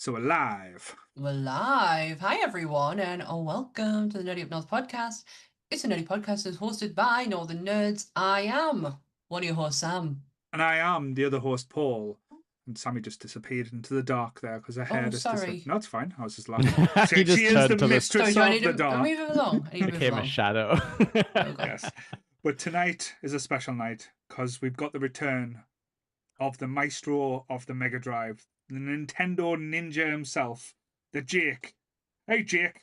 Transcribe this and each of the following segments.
So we're live. We're live. Hi, everyone, and welcome to the Nerdy Up North podcast. It's a nerdy podcast that's hosted by Northern Nerds. I am one of your hosts, Sam. And I am the other host, Paul. And Sammy just disappeared into the dark there because her hair just disappeared. Sorry. No, it's fine. I was just laughing. You just She is turned the to the mistress Sorry, do I of need the to dark. move it along? I need to move became a along. shadow. Yes. But tonight is a special night because we've got the return of the maestro of the Mega Drive, the Nintendo Ninja himself, the Jake. Hey, Jake.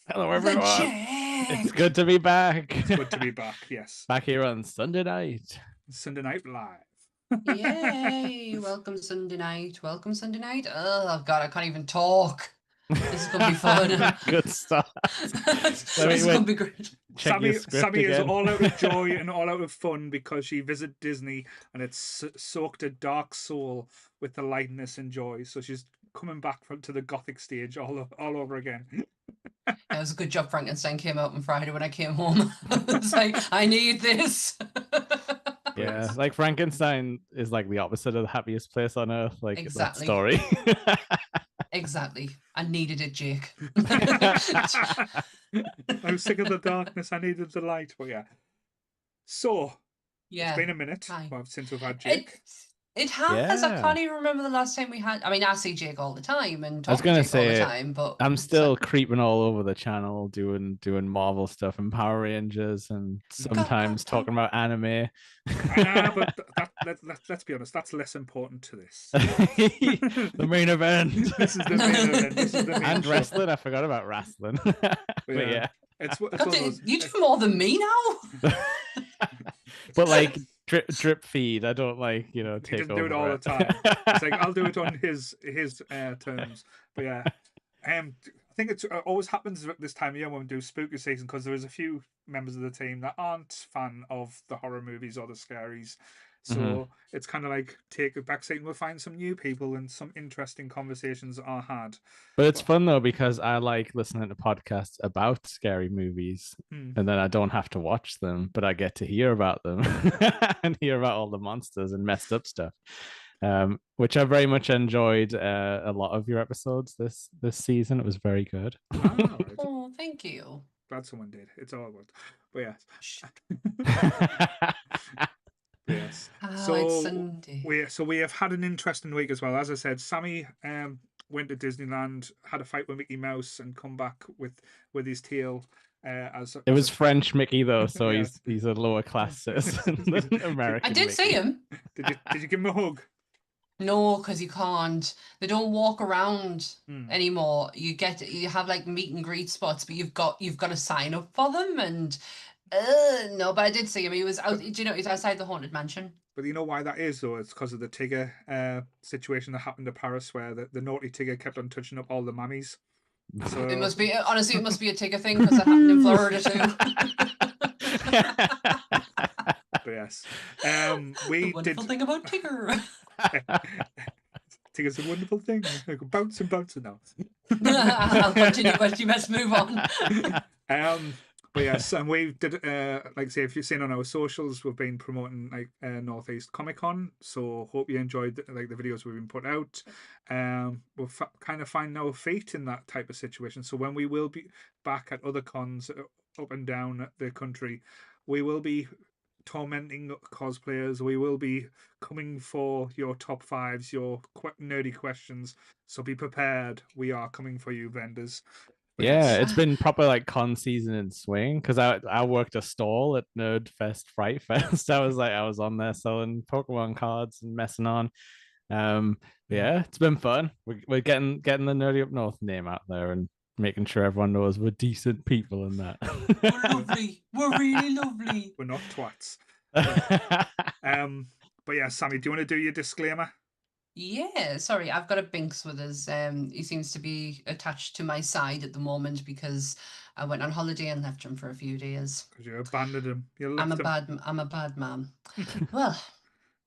Hello, The everyone. Jack. It's good to be back. It's good to be back, yes. Back here on Sunday night. Sunday night live. Yay! Welcome Sunday night. Welcome Sunday night. Oh God, I can't even talk. This is gonna be fun. Good stuff. This is gonna be great. Check your script Sammy is again. all out of joy and all out of fun because she visited Disney and it's soaked her dark soul with the lightness and joy. So she's coming back to the gothic stage all over again. It was a good job Frankenstein came out on Friday when I came home. It's like, I need this. Yeah, like Frankenstein is like the opposite of the happiest place on earth. Like Exactly. that story. Exactly. I needed it, Jake. I was sick of the darkness. I needed the light. But yeah. So Yeah. it's been a minute Hi. since we've had Jake. It has. I Yeah. can't even remember the last time we had. I mean, I see Jake all the time and I was talk to gonna Jake all the say, time, but I'm it's still like, creeping all over the channel, doing Marvel stuff and Power Rangers, and sometimes talking about anime. But let's be honest, that's less important to this. The main event. This is the main event. This is the main And show. wrestling. I forgot about wrestling. But yeah. It's God, one of those, you do more than me now. But like drip feed, I don't like he take doesn't over do it all the time. It's like I'll do it on his terms. But yeah, I think it always happens at this time of year when we do spooky season because there is a few members of the team that aren't fan of the horror movies or the scaries. So it's kind of like take a back seat and we'll find some new people and some interesting conversations are had. But it's fun though because I like listening to podcasts about scary movies, and then I don't have to watch them, but I get to hear about them and hear about all the monsters and messed up stuff. Which I very much enjoyed a lot of your episodes this season. It was very good. Right. Oh, thank you. Glad someone did. It's all good. But yes. Yes. Oh, it's Sunday. We have had an interesting week as well. As I said, Sammy went to Disneyland, had a fight with Mickey Mouse, and come back with his tail. It was French Mickey though, so Yes. he's a lower class citizen than American. I did Mickey. see him. Did you give him a hug? No, because you can't. They don't walk around Hmm. anymore. You have like meet and greet spots, but you've got to sign up for them. And no, but I did see him. He was out. Do you know he's outside the haunted mansion? But you know why that is, though? It's because of the Tigger situation that happened to Paris, where the naughty Tigger kept on touching up all the mummies. So It must be honestly, it must be a Tigger thing because that happened in Florida too. But yes, we The wonderful did. thing about Tigger. Tigger's a wonderful thing. I go bouncing now. I'll continue, but you best move on. But yes, and we did like say if you've seen on our socials, we've been promoting like Northeast Comic Con. So hope you enjoyed the videos we've been putting out. We're kind of finding our feet in that type of situation. So when we will be back at other cons up and down the country, we will be tormenting cosplayers. We will be coming for your top fives, your nerdy questions. So be prepared. We are coming for you, vendors. But Yeah, yes. it's been proper like con season in swing because I worked a stall at Nerd Fest Fright Fest. I was on there selling Pokemon cards and messing on. Yeah, it's been fun. We're getting the Nerdy Up North name out there and making sure everyone knows we're decent people in that. We're lovely. We're really lovely. We're not twats. But yeah, Sammy, do you want to do your disclaimer? Yeah, sorry, I've got a Binks with us. He seems to be attached to my side at the moment because I went on holiday and left him for a few days. Because you abandoned him. You I'm left a bad man. Well,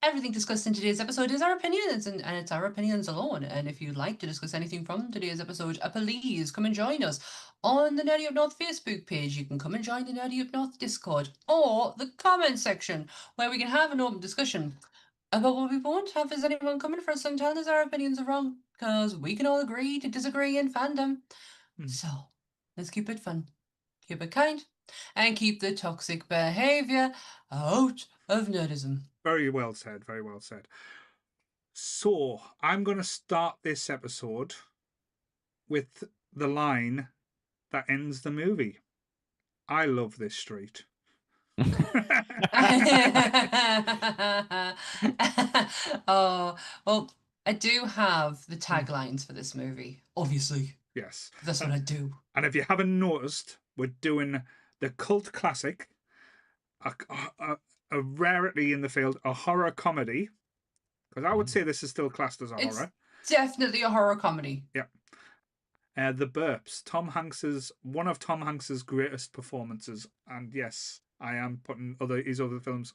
everything discussed in today's episode is our opinions, and it's our opinions alone. And if you'd like to discuss anything from today's episode, please come and join us on the Nerdy Up North Facebook page. You can come and join the Nerdy Up North Discord or the comment section where we can have an open discussion. But what we won't have is anyone coming for us and telling us our opinions are wrong, because we can all agree to disagree in fandom. So let's keep it fun, keep it kind, and keep the toxic behavior out of nerdism. Very well said. Very well said. So I'm going to start this episode with the line that ends the movie. I love this street. Oh, well, I do have the taglines for this movie, obviously. Yes. That's what I do. And if you haven't noticed, we're doing the cult classic, a rarity in the field, a horror comedy. Because I would say this is still classed as a horror. Definitely a horror comedy. Yeah. The Burbs, one of Tom Hanks's greatest performances, and yes, I am putting his other films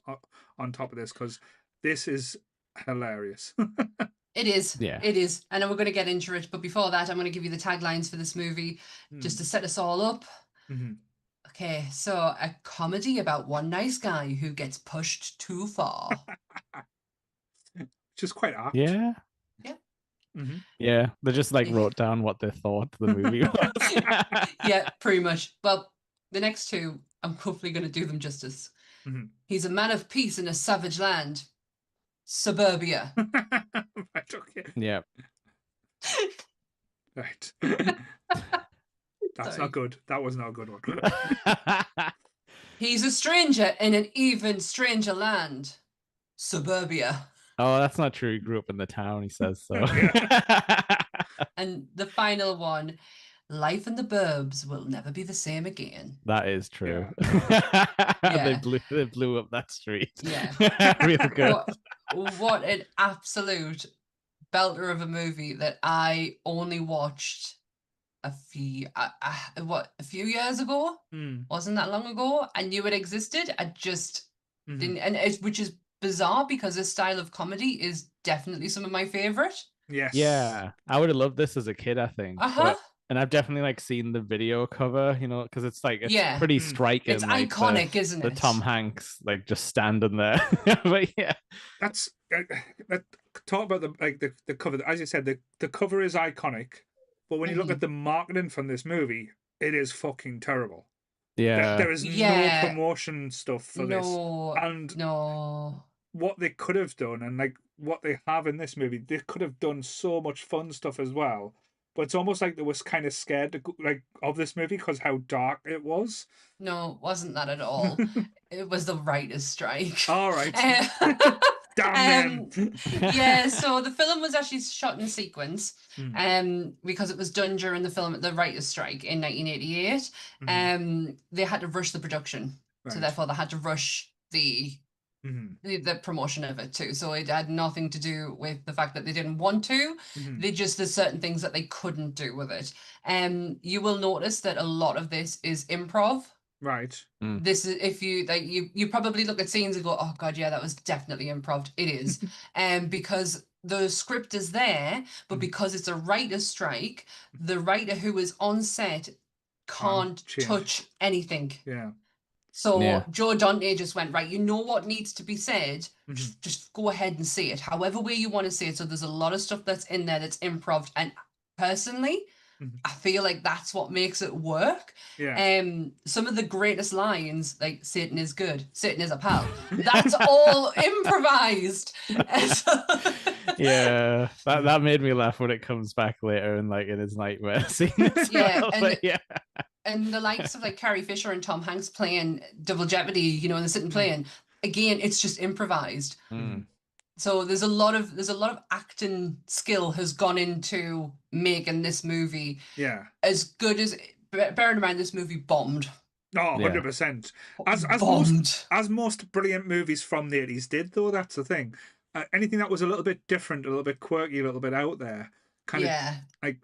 on top of this because this is hilarious. It is. Yeah. It is. And we're going to get into it. But before that, I'm going to give you the taglines for this movie just to set us all up. Mm-hmm. Okay, so a comedy about one nice guy who gets pushed too far. Which is quite apt. Yeah. Yeah. Mm-hmm. Yeah. They just like wrote down what they thought the movie was. Yeah, pretty much. Well, the next two, I'm hopefully going to do them justice. Mm-hmm. He's a man of peace in a savage land. Suburbia. Right, okay. Yeah. Right. That's Sorry. not good. That was not a good one. He's a stranger in an even stranger land. Suburbia. Oh, that's not true. He grew up in the town, he says so. And the final one, life in the burbs will never be the same again. That is true. Yeah. They blew up that street. Yeah. Real good. What an absolute belter of a movie that I only watched a few years ago. Wasn't that long ago. I knew it existed. I just didn't, and which is bizarre because this style of comedy is definitely some of my favorite. Yes. Yeah, I would have loved this as a kid, I think. Uh-huh. And I've definitely like seen the video cover, you know, because it's like it's pretty Mm. striking. It's like, iconic, isn't the it? Tom Hanks like just standing there. But yeah, That's talk about the cover. As you said, the cover is iconic, but when you look at the marketing from this movie, it is fucking terrible. yeah. There is no promotion stuff for this, and what they could have done, and like what they have in this movie, they could have done so much fun stuff as well. But it's almost like they was kind of scared of this movie because how dark it was. No, it wasn't that at all. It was the writer's strike. All right. Damn them. Yeah, so the film was actually shot in sequence because it was done during the writer's strike in 1988. They had to rush the production. Right. So therefore they had to rush the promotion of it too. So it had nothing to do with the fact that they didn't want to. There's certain things that they couldn't do with it. You will notice that a lot of this is improv. Right. This is, if you like, you probably look at scenes and go, oh god, yeah, that was definitely improv. It is, because the script is there, but because it's a writer's strike, the writer who is on set can't touch anything. Yeah. So Joe Dante just went, right, you know what needs to be said, just go ahead and say it however way you want to say it. So there's a lot of stuff that's in there that's improv, and personally I feel like that's what makes it work. Yeah. Some of the greatest lines, like Satan is good, Satan is a pal, that's all improvised. Yeah, that made me laugh when it comes back later and like in his nightmare scene. And the likes of like Carrie Fisher and Tom Hanks playing Double Jeopardy, you know, and they're sitting playing. Again, it's just improvised. So there's a lot of acting skill has gone into making this movie as good as, bearing in mind this movie bombed. Oh, 100%. As most brilliant movies from the 80s did, though, that's the thing. Anything that was a little bit different, a little bit quirky, a little bit out there, kind of like,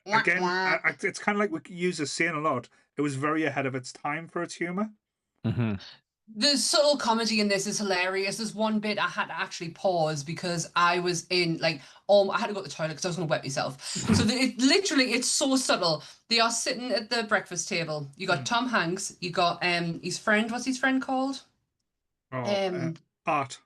again, it's kind of like we use this saying a lot. It was very ahead of its time for its humor. The subtle comedy in this is hilarious. There's one bit I had to actually pause because I was in I had to go to the toilet because I was going to wet myself. So it's so subtle. They are sitting at the breakfast table. You got Tom Hanks. You got his friend. What's his friend called? Art.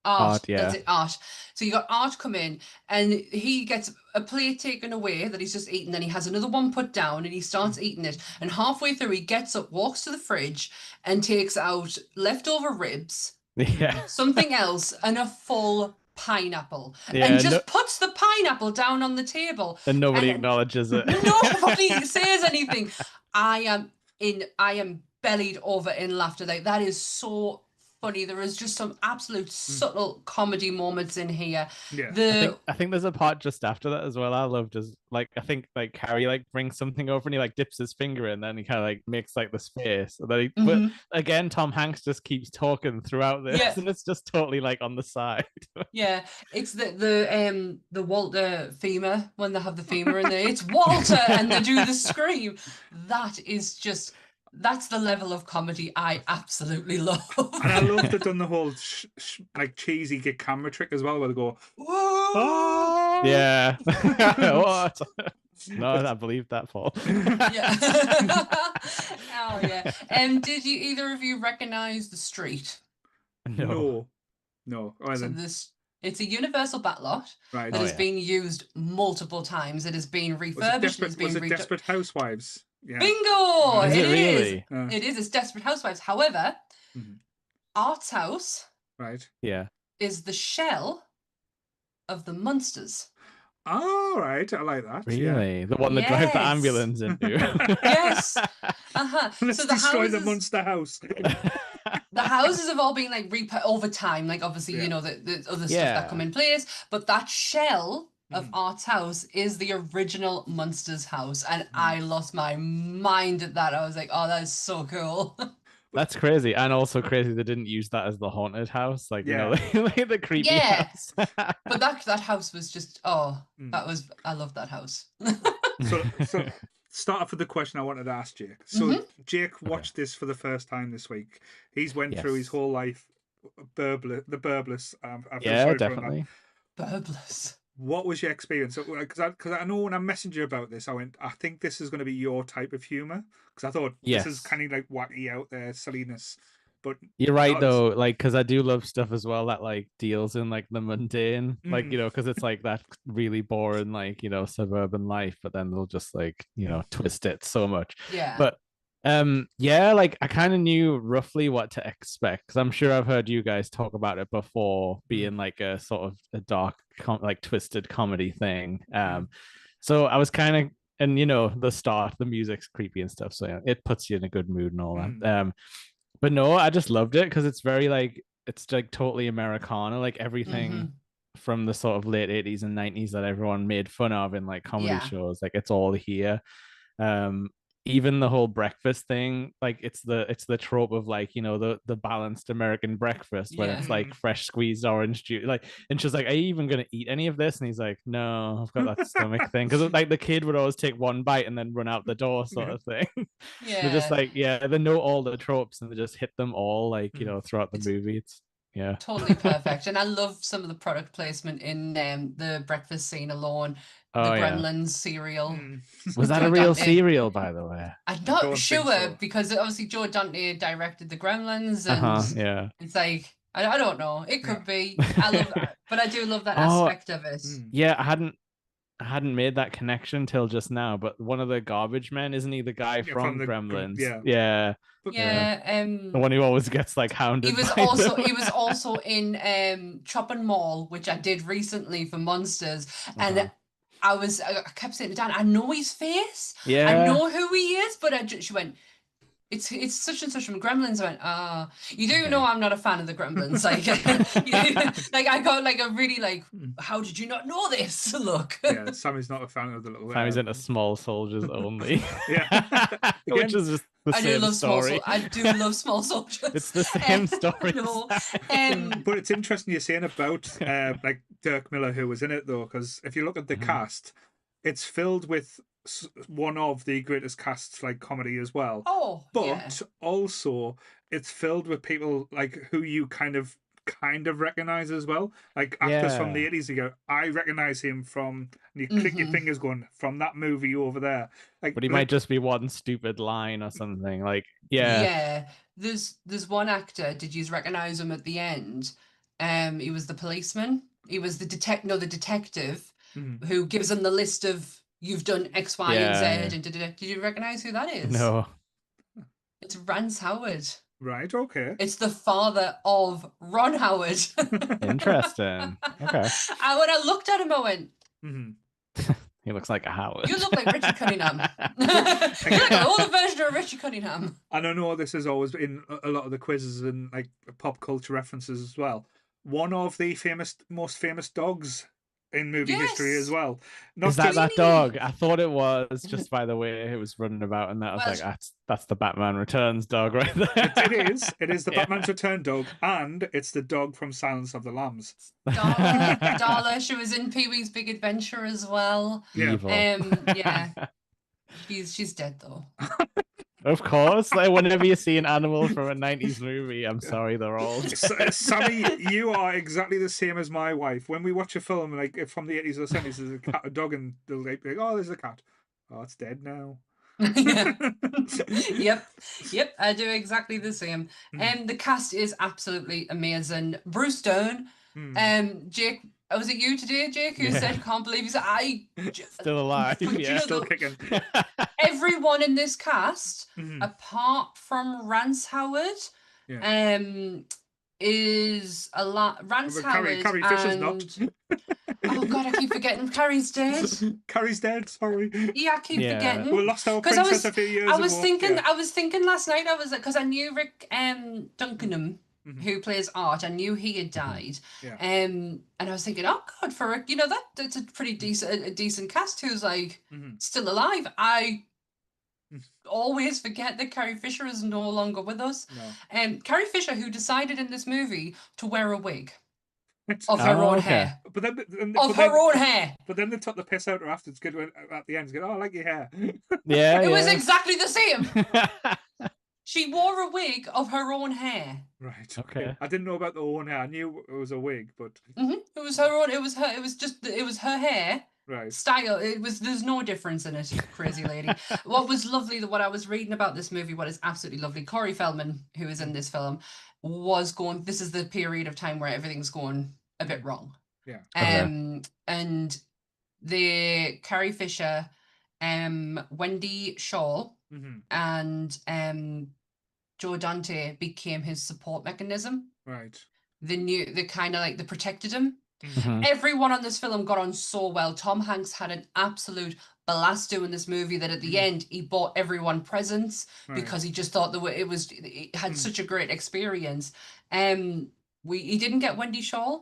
Art, yeah. that's it, Art. So you got Art come in, and he gets a plate taken away that he's just eaten, then he has another one put down, and he starts eating it. And halfway through, he gets up, walks to the fridge, and takes out leftover ribs, Yeah. something else, and a full pineapple, Yeah, and just puts the pineapple down on the table. And nobody acknowledges it. Nobody says anything. I am bellied over in laughter. Like, that is so funny. There is just some absolute subtle comedy moments in here. Yeah. I think there's a part just after that as well. I loved as like I think like Carrie like brings something over and he like dips his finger in, and then he kind of like makes like this face. And then he, but again, Tom Hanks just keeps talking throughout this, and it's just totally like on the side. Yeah, it's the Walter femur, when they have the femur in there. It's Walter, and they do the scream. That is just. That's the level of comedy I absolutely love. And I love they've done the whole like cheesy get camera trick as well, where they go, whoa! Yeah. What? No, I believe that, Paul. Yeah. Oh yeah. Did you either of you recognize the street? No. So it's a universal backlot that has been used multiple times. It has been refurbished. Was it Desperate Housewives? Yeah. Bingo! Is it really? It is. It's Desperate Housewives. However, Art's house is the shell of the Munsters. Oh, right. I like that. Really? The one that drives the ambulance into. Yes. Let's so destroy the Munster house. The houses have all been like over time, like obviously, you know, the other stuff that come in place, but that shell of Art's house is the original Munsters house, and I lost my mind at that. I was like, oh, that is so cool. That's crazy, and also crazy they didn't use that as the haunted house, like you know, like the creepy house. But that house was just I love that house. So start off with the question I wanted to ask Jake. So Jake watched this for the first time this week. He's went through his whole life, the Burbless. Yeah, definitely. Burbless. What was your experience? Because I know when I messaged you about this, I went, I think this is going to be your type of humor. Because I thought this is kind of like wacky out there silliness. But you're right though, like because I do love stuff as well that like deals in like the mundane, like you know, because it's like that really boring like you know suburban life, but then they'll just like you know twist it so much. Yeah. But like I kind of knew roughly what to expect because I'm sure I've heard you guys talk about it before being like a sort of a dark like twisted comedy thing. So I was kind of, and you know the music's creepy and stuff, so it puts you in a good mood and all that. But no, I just loved it because it's very like it's like totally Americana, like everything from the sort of late 80s and 90s that everyone made fun of in like comedy shows, like it's all here. Even the whole breakfast thing, like it's the trope of like you know the balanced American breakfast when it's like fresh squeezed orange juice, like, and she's like, are you even gonna eat any of this? And he's like, no, I've got that stomach thing, because like the kid would always take one bite and then run out the door sort of thing. They're just like they know all the tropes and they just hit them all like you know throughout the movie. It's totally perfect. And I love some of the product placement in the breakfast scene alone. The Gremlins cereal. Was that a real cereal, by the way? I'm not sure because obviously Joe Dante directed the Gremlins, and it's like I don't know. It could be. I love that, but I do love that aspect of it. Yeah, I hadn't made that connection till just now. But one of the garbage men, isn't he the guy from Gremlins? The one who always gets like hounded. He was also in Chopping Mall, which I did recently for Monsters, and I kept saying to Dan, I know his face. Yeah. I know who he is, but she went, it's such and such from Gremlins. I went, you do know I'm not a fan of the Gremlins. Like, like I got like a really like, how did you not know this? Look. Yeah, Sammy's not a fan of the little. Sammy's into Small Soldiers only. Which is just the same story. I do love Small Soldiers. It's the same story. But it's interesting you're saying about like Dirk Miller, who was in it though, because if you look at the cast, it's filled with one of the greatest casts like comedy as well. But also it's filled with people like who you kind of recognize as well, like actors from the 80s. You go, I recognize him from, and you click your fingers going from that movie over there. Like, but he might just be one stupid line or something. Like, there's one actor. Did you recognize him at the end? He was the policeman. He was the detective Mhm. who gives them the list of you've done X, Y, and Z. Yeah, And did you recognize who that is? No. It's Rance Howard. Right, okay. It's the father of Ron Howard. Interesting. Okay. And when I looked at him, I went, He looks like a Howard. you look like Richard Cunningham. You're like an older version of Richard Cunningham. And I know this has always been a lot of the quizzes and like pop culture references as well. One of the most famous dogs in movie history as Yes. well. Not Is that just that dog? I thought it was just by the way it was running about, and that I was Well, like, that's the Batman Returns dog right there. it is the Yeah. Batman's Return dog, and it's the dog from Silence of the Lambs. Darla, she was in Pee-wee's Big Adventure as well. Yeah. Evil. Yeah. She's dead though. Of course, like whenever you see an animal from a 90s movie, I'm sorry, they're old. Sammy, you are exactly the same as my wife. When we watch a film like from the 80s or 70s, there's a cat, a dog, and they'll like, oh, there's a cat. Oh, it's dead now. Yeah. Yep, I do exactly the same. The cast is absolutely amazing. Bruce Dern, Jake, was it you today, Jake, who said, can't believe he's Still alive, yeah. Still kicking. Everyone in this cast, apart from Rance Howard, is a lot. Rance Howard Carrie Fisher's not. Oh God, I keep forgetting. Carrie's dead. Carrie's dead. Sorry. Yeah, I keep forgetting. We lost our princess a few years ago. I was thinking last night. I was because I knew Rick Duncanham, who plays Art. I knew he had died. Yeah. And I was thinking, oh God, for a, that's a pretty decent cast who's like still alive. I always forget that Carrie Fisher is no longer with us. No. Carrie Fisher, who decided in this movie to wear a wig. Of her own hair. But then her own hair. But then they took the piss out of her after it's good at the end. It's good. Oh, I like your hair. Yeah. It was exactly the same. She wore a wig of her own hair. Right. Okay. I didn't know about the own hair. I knew it was a wig, but it was her own. It was her hair. Right. Style. There's no difference in it, crazy lady. What was lovely, what I was reading about this movie, what is absolutely lovely, Corey Feldman, who is in this film, was going, this is the period of time where everything's going a bit wrong. Yeah. And the Carrie Fisher, Wendy Shaw, and Joe Dante became his support mechanism. Right. They kind of like, they protected him. Everyone on this film got on so well. Tom Hanks had an absolute blast doing this movie that at the end he bought everyone presents because he just thought it had such a great experience. He didn't get Wendy Shaw.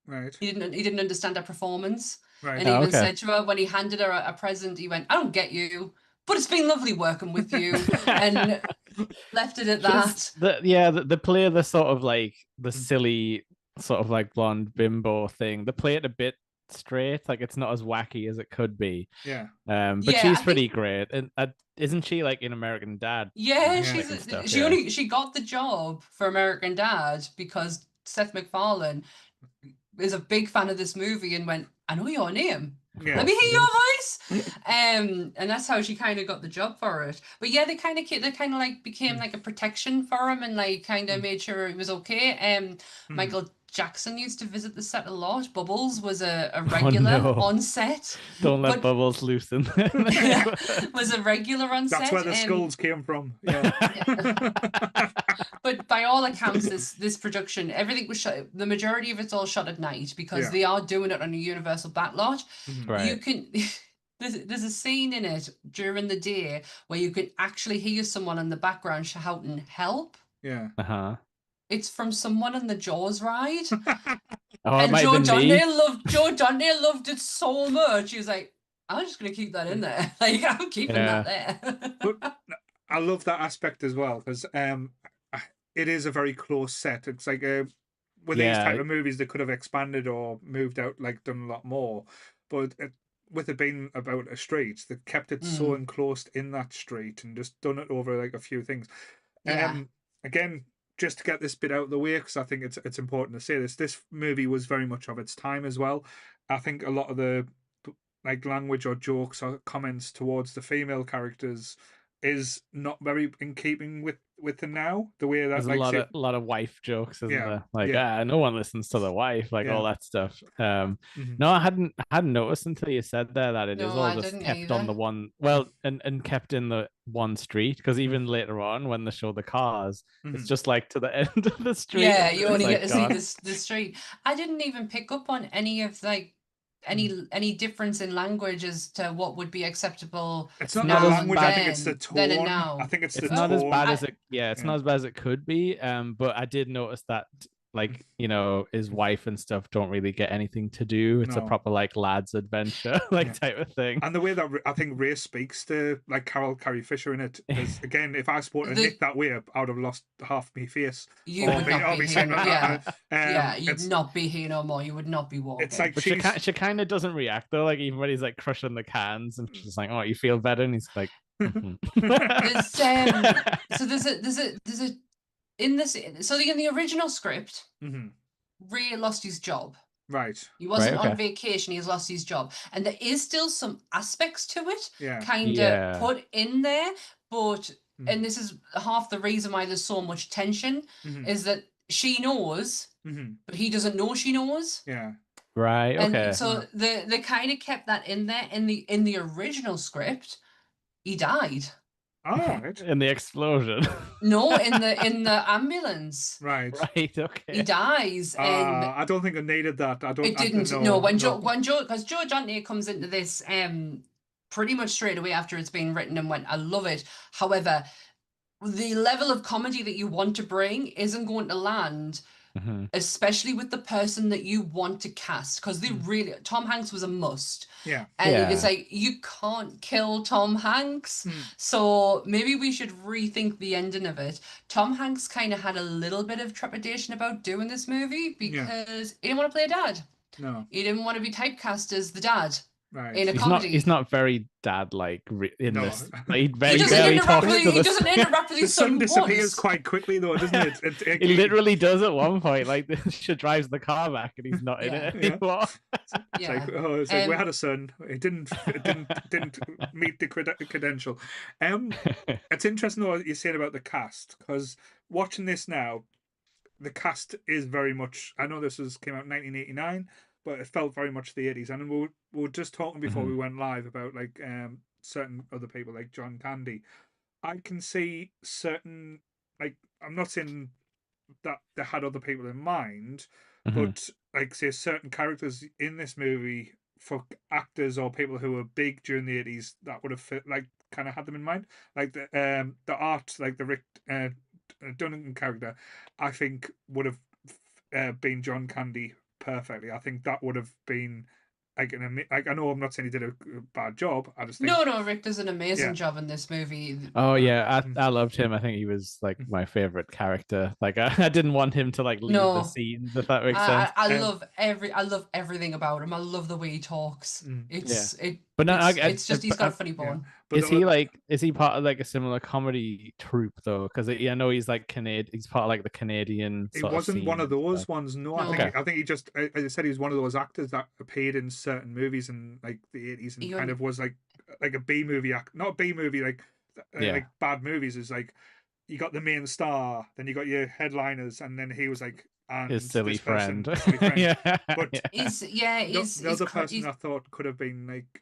Right. He didn't understand her performance. Right. And he even said to her when he handed her a present, he went, "I don't get you, but it's been lovely working with you," and left it at that. They play the sort of like the silly sort of like blonde bimbo thing. They play it a bit straight, like it's not as wacky as it could be. Yeah. But she's pretty great, and isn't she like in American Dad? Yeah, she got the job for American Dad because Seth MacFarlane is a big fan of this movie and went, "I know your name. Let me hear your voice." And that's how she kind of got the job for it. But yeah, they kind of like became like a protection for him and like kind of made sure it was okay. Michael Jackson used to visit the set a lot. Bubbles was a regular on set. Don't let Bubbles loose in there. Was a regular on set. That's where the skulls came from. Yeah. But by all accounts, this production, everything was shot. The majority of it's all shot at night because they are doing it on a Universal backlot. Right. You can. There's a scene in it during the day where you can actually hear someone in the background shouting "help." Yeah. It's from someone in the Jaws ride. And Joe Dante loved it so much. He was like, "I'm just gonna keep that in there. Like, I'm keeping that there." But I love that aspect as well because it is a very close set. It's like with these type of movies, they could have expanded or moved out, like done a lot more. But with it being about a street, they kept it so enclosed in that street and just done it over like a few things. Again, just to get this bit out of the way, because I think it's important to say this movie was very much of its time as well. I think a lot of the like language or jokes or comments towards the female characters is not very in keeping with with the now, the way that There's like a lot of wife jokes, isn't Yeah, there? Like, yeah. no one listens to the wife, like Yeah. all that stuff. Mhm. No, I hadn't noticed until you said there that it is No, all I just didn't kept on either. the one, well, and kept in the one street. Because even later on, when they show the cars, it's Mhm. just like to the end of the street. Yeah, and you it's only like get to see gone. the street. I didn't even pick up on any of like any difference in language as to what would be acceptable It's not the not as now and language. I bad. think it's the then and tone. I now. think it's It's the not as tone. bad I, as it. Yeah, it's Yeah. not as bad as it could be. But I did notice that, like, you know, his wife and stuff don't really get anything to do. It's a No. proper like lads adventure like Yeah. type of thing. And the way that I think Ray speaks to like Carrie Fisher in it is, again, if I spoke to The- Nick that way, I would have lost half my face. You would not be here. saying, Yeah, yeah, you'd it's not be here no more. You would not be walking. like But she's she kind of doesn't react though. Like even when he's like crushing the cans, and she's like, "Oh, you feel better?" And he's like, "Mhm." There's so there's a in this so in the original script, Mhm. Ray lost his job. Right. He wasn't Right, okay. on vacation. He's lost his job, and there is still some aspects to it, Yeah. kind of Yeah. put in there. But Mhm. and this is half the reason why there's so much tension Mhm. is that she knows, Mhm. but he doesn't know she knows. Yeah. Right. Okay. And so they kind of kept that in there in the original script. He died. All right. In the explosion. No, in the ambulance. Right. Right. Okay. He dies, and I don't think I needed that. I don't. it didn't. No, when Joe, because Joe Dante comes into this, pretty much straight away after it's been written and went, I love it. However, the level of comedy that you want to bring isn't going to land, especially with the person that you want to cast, because they really Tom Hanks was a must. Yeah. And it's like you can't kill Tom Hanks. So maybe we should rethink the ending of it. Tom Hanks kind of had a little bit of trepidation about doing this movie because he didn't want to play a dad. No. He didn't want to be typecast as the dad. Right. In a comedy. He's not very dad-like in No. this. He He barely talks to he doesn't interact with The his sun son disappears once. quite quickly, though, doesn't it? He literally does at one point. Like she drives the car back, and he's not in it anymore. Yeah. It's like we had a son. It didn't meet the credential. It's interesting though what you're saying about the cast, because watching this now, the cast is very much. I know this came out in 1989, but it felt very much the 80s. And we were just talking before we went live about like certain other people like John Candy. I can see certain, like, I'm not saying that they had other people in mind, but like say certain characters in this movie for actors or people who were big during the 80s that would have fit, like kind of had them in mind, like the art, like the Rick Duncan character, I think would have been John Candy perfectly. I think that would have been like I know I'm not saying he did a bad job. I just think No, Rick does an amazing job in this movie. Oh yeah, I loved him. I think he was like my favorite character. Like I didn't want him to like leave the scenes, if that makes sense. I love everything about him. I love the way he talks. It's just he's got a funny bone. But is he part of like a similar comedy troupe though? Because I know he's like Canadian. He's part of like the Canadian. It wasn't one of those ones. No, I think he just, as I said, he was one of those actors that appeared in certain movies in like the 80s and kind of was like a B movie act, not a B movie like bad movies. Is like you got the main star, then you got your headliners, and then he was like his silly friend. But the other person I thought could have been like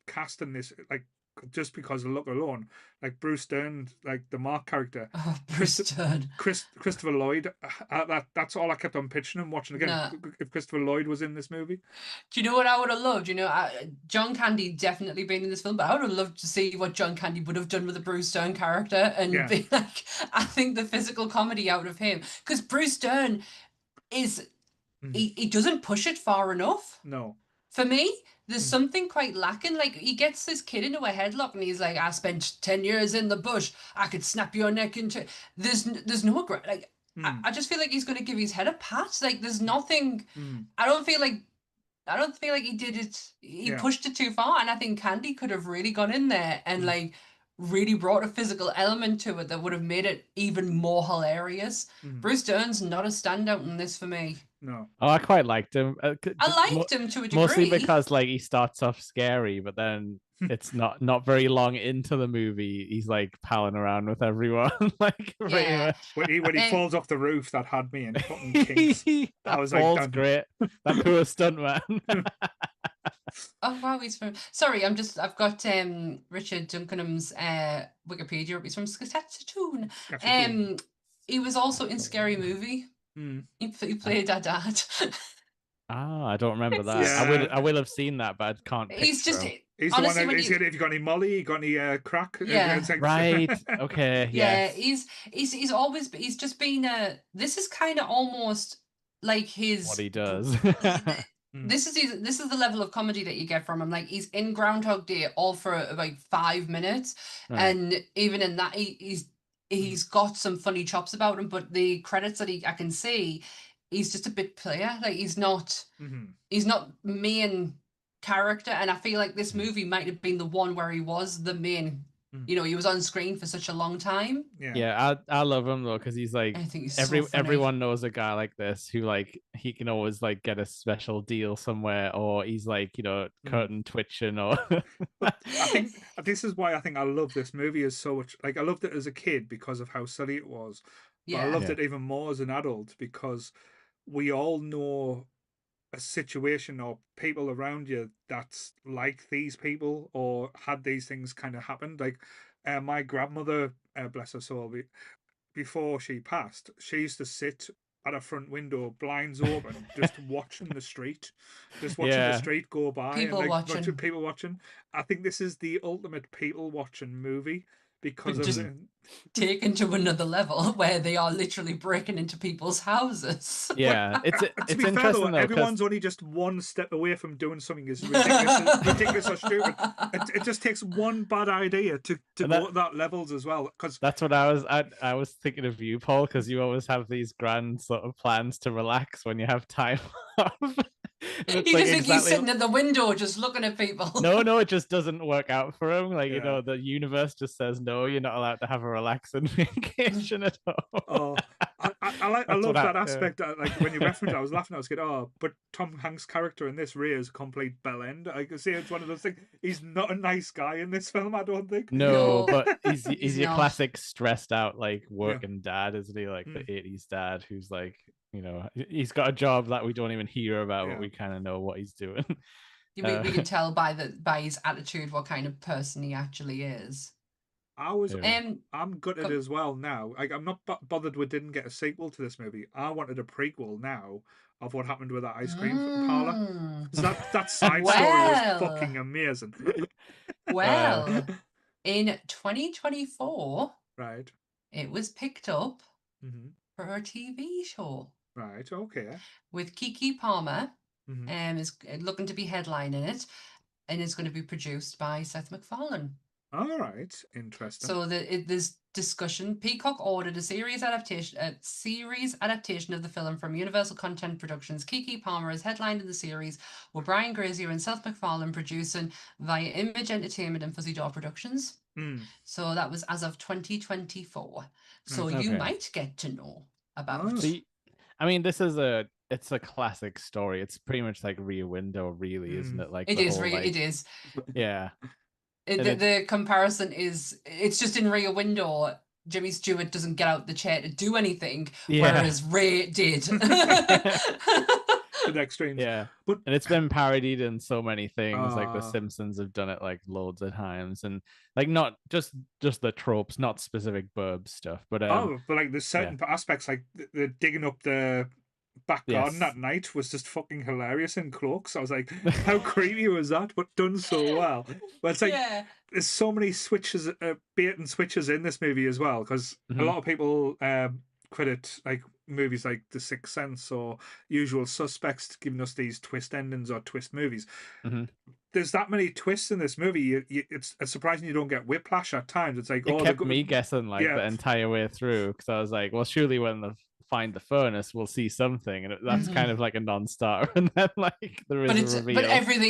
cast in this, like just because of look alone, like Bruce Dern, like the Mark character. Oh, Bruce Dern. Christopher Lloyd. That's all I kept on pitching and watching again. Nah. If Christopher Lloyd was in this movie. Do you know what I would have loved? John Candy definitely been in this film, but I would have loved to see what John Candy would have done with the Bruce Dern character and be like, I think the physical comedy out of him, because Bruce Dern is he doesn't push it far enough. No. For me, there's something quite lacking. Like he gets this kid into a headlock and he's like, I spent 10 years in the bush. I could snap your neck into. There's no like. I just feel like he's going to give his head a pat. Like there's nothing. I don't feel like he did it. He pushed it too far, and I think Candy could have really gone in there and like really brought a physical element to it that would have made it even more hilarious. Bruce Dern's not a standout in this for me. No. Oh, I quite liked him. I liked him to a degree. Mostly because like he starts off scary, but then it's not very long into the movie, he's like palling around with everyone, like pretty Yeah. much. When he falls off the roof, that had me in fucking kinks. I That was fall's like, great. That poor stuntman. Oh wow, he's from. Sorry, I've got Richard Duncanham's Wikipedia. He's from Saskatoon. Saskatoon. He was also in Scary Movie. He played a dad. Ah, I don't remember that. Yeah. I will have seen that, but I can't He's picture just him. He's honestly the one when that you if you got any molly, you got any crack. Yeah. It's like, Right. Okay. yeah, Yes. he's just been this is kind of almost like his What he does. this is the level of comedy that you get from him. Like he's in Groundhog Day all for like 5 minutes, Right. and even in that he's got some funny chops about him. But the credits that I can see, he's just a bit player. Like he's not main character. And I feel like this movie might have been the one where he was the main. You know, he was on screen for such a long time. Yeah, I love him though, because he's like, I think he's so funny. everyone knows a guy like this who like he can always like get a special deal somewhere, or he's like, you know, curtain twitching or But I think this is why I think I love this movie is so much. Like I loved it as a kid because of how silly it was. But I loved it even more as an adult because we all know a situation or people around you that's like these people or had these things kind of happened. Like my grandmother, bless her soul, before she passed, she used to sit at a front window, blinds open, just watching the street, just watching the street go by, people and like watching. people watching. I think this is the ultimate people watching movie because just taken to another level where they are literally breaking into people's houses. Yeah, it's to be fair interesting though, everyone's only just one step away from doing something as ridiculous or stupid. It just takes one bad idea to go to that levels as well. Because that's what I was thinking of you, Paul, because you always have these grand sort of plans to relax when you have time off. You just think he's sitting at the window just looking at people. No, it just doesn't work out for him. Like, you know, the universe just says, no, you're not allowed to have a relaxing vacation at all. I love that aspect. Like when you referenced it, I was laughing. I was going, but Tom Hanks' character in this Ray is a complete bellend. I can see it's one of those things. He's not a nice guy in this film, I don't think. No, but he's your classic stressed out, like working dad, isn't he? Like the 80s dad who's like, you know, he's got a job that we don't even hear about, but we kind of know what he's doing. We can tell by his attitude what kind of person he actually is. I'm gutted as well now. I'm not bothered we didn't get a sequel to this movie. I wanted a prequel now of what happened with that ice cream parlor. That side story was fucking amazing. Well, in 2024, right, it was picked up for a TV show. Right, okay. With Keke Palmer, is looking to be headlining it, and it's going to be produced by Seth MacFarlane. All right, interesting. So there's discussion. Peacock ordered a series adaptation of the film from Universal Content Productions. Keke Palmer is headlined in the series, with Brian Grazier and Seth MacFarlane producing via Image Entertainment and Fuzzy Door Productions. So that was as of 2024. So you might get to know about. See, I mean, it's a classic story. It's pretty much like Rear Window, really, isn't it? Like it is. Yeah. The comparison is, it's just in Rear Window, Jimmy Stewart doesn't get out the chair to do anything, whereas Ray did. The extremes. Yeah, and it's been parodied in so many things. Like The Simpsons have done it like loads of times, and like not just the tropes, not specific Burbs stuff, but but like there's certain aspects, like the digging up the back garden at night was just fucking hilarious in cloaks. I was like, how creepy was that? But done so well. But it's like there's so many switches, bait and switches in this movie as well, because a lot of people credit like movies like The Sixth Sense or Usual Suspects giving us these twist endings or twist movies. There's that many twists in this movie. It's surprising you don't get whiplash at times. It's like it kept me guessing like the entire way through, because I was like, well, surely when they find the furnace, we'll see something, and that's kind of like a non-starter. And then like there is a reveal.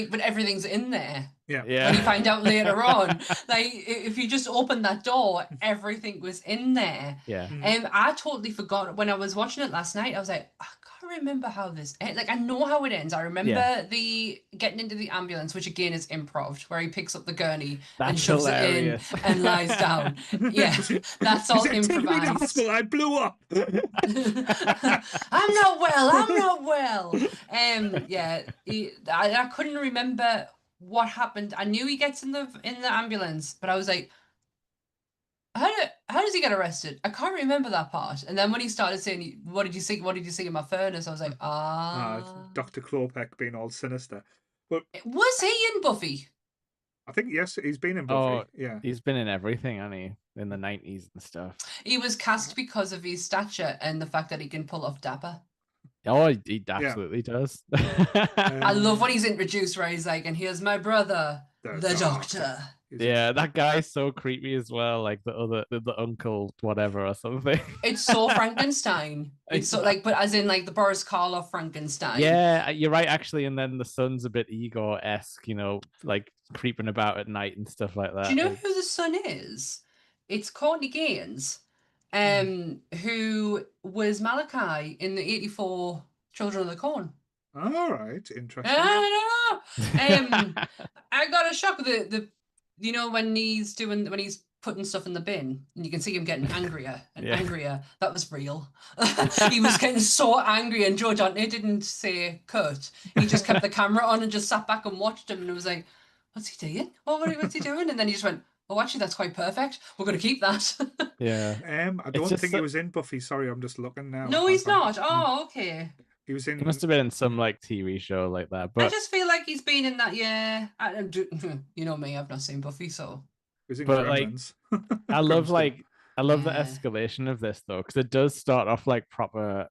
But everything's in there. Yeah. When you find out later on, like if you just open that door, everything was in there. Yeah. I totally forgot when I was watching it last night. I was like, I can't remember how this like I know how it ends. I remember the getting into the ambulance, which again is improv, where he picks up the gurney and That's shoves hilarious. it in and lies down. Yeah, that's all He's like, take me to improvised. hospital, I blew up. I'm not well. I'm not well. Yeah, I couldn't remember what happened. I knew he gets in the ambulance, but I was like, how does he get arrested? I can't remember that part. And then when he started saying, "What did you see? What did you see in my furnace?" I was like, Dr. Klopek being all sinister. But was he in Buffy? I think, yes, he's been in Buffy. Yeah. He's been in everything, hasn't he? In the 90s and stuff. He was cast because of his stature and the fact that he can pull off Dapper. Oh, he absolutely does. I love when he's introduced where he's like, and here's my brother, the doctor. Yeah, that guy's so creepy as well, like the uncle whatever or something. It's so Frankenstein. It's so like, but as in like the Boris Karloff Frankenstein. Yeah, you're right actually. And then the son's a bit Igor-esque, like creeping about at night and stuff like that. Do you know who the son is? It's Courtney Gaines, who was Malachi in the 84 Children of the Corn. All right, interesting. I got a shock with the when he's putting stuff in the bin and you can see him getting angrier and angrier. That was real. He was getting so angry, and Joe Dante didn't say cut. He just kept the camera on and just sat back and watched him, and it was like, what's he doing? What's he doing? And then he just went, oh, actually, that's quite perfect. We're going to keep that. Yeah. I don't think he was in Buffy. Sorry, I'm just looking now. No, he's not. Oh, okay. He was in. He must have been in some like TV show like that. But I just feel like he's been in that. Yeah, you know me. I've not seen Buffy, so. He was in Gremlins. I love the escalation of this though, because it does start off like proper.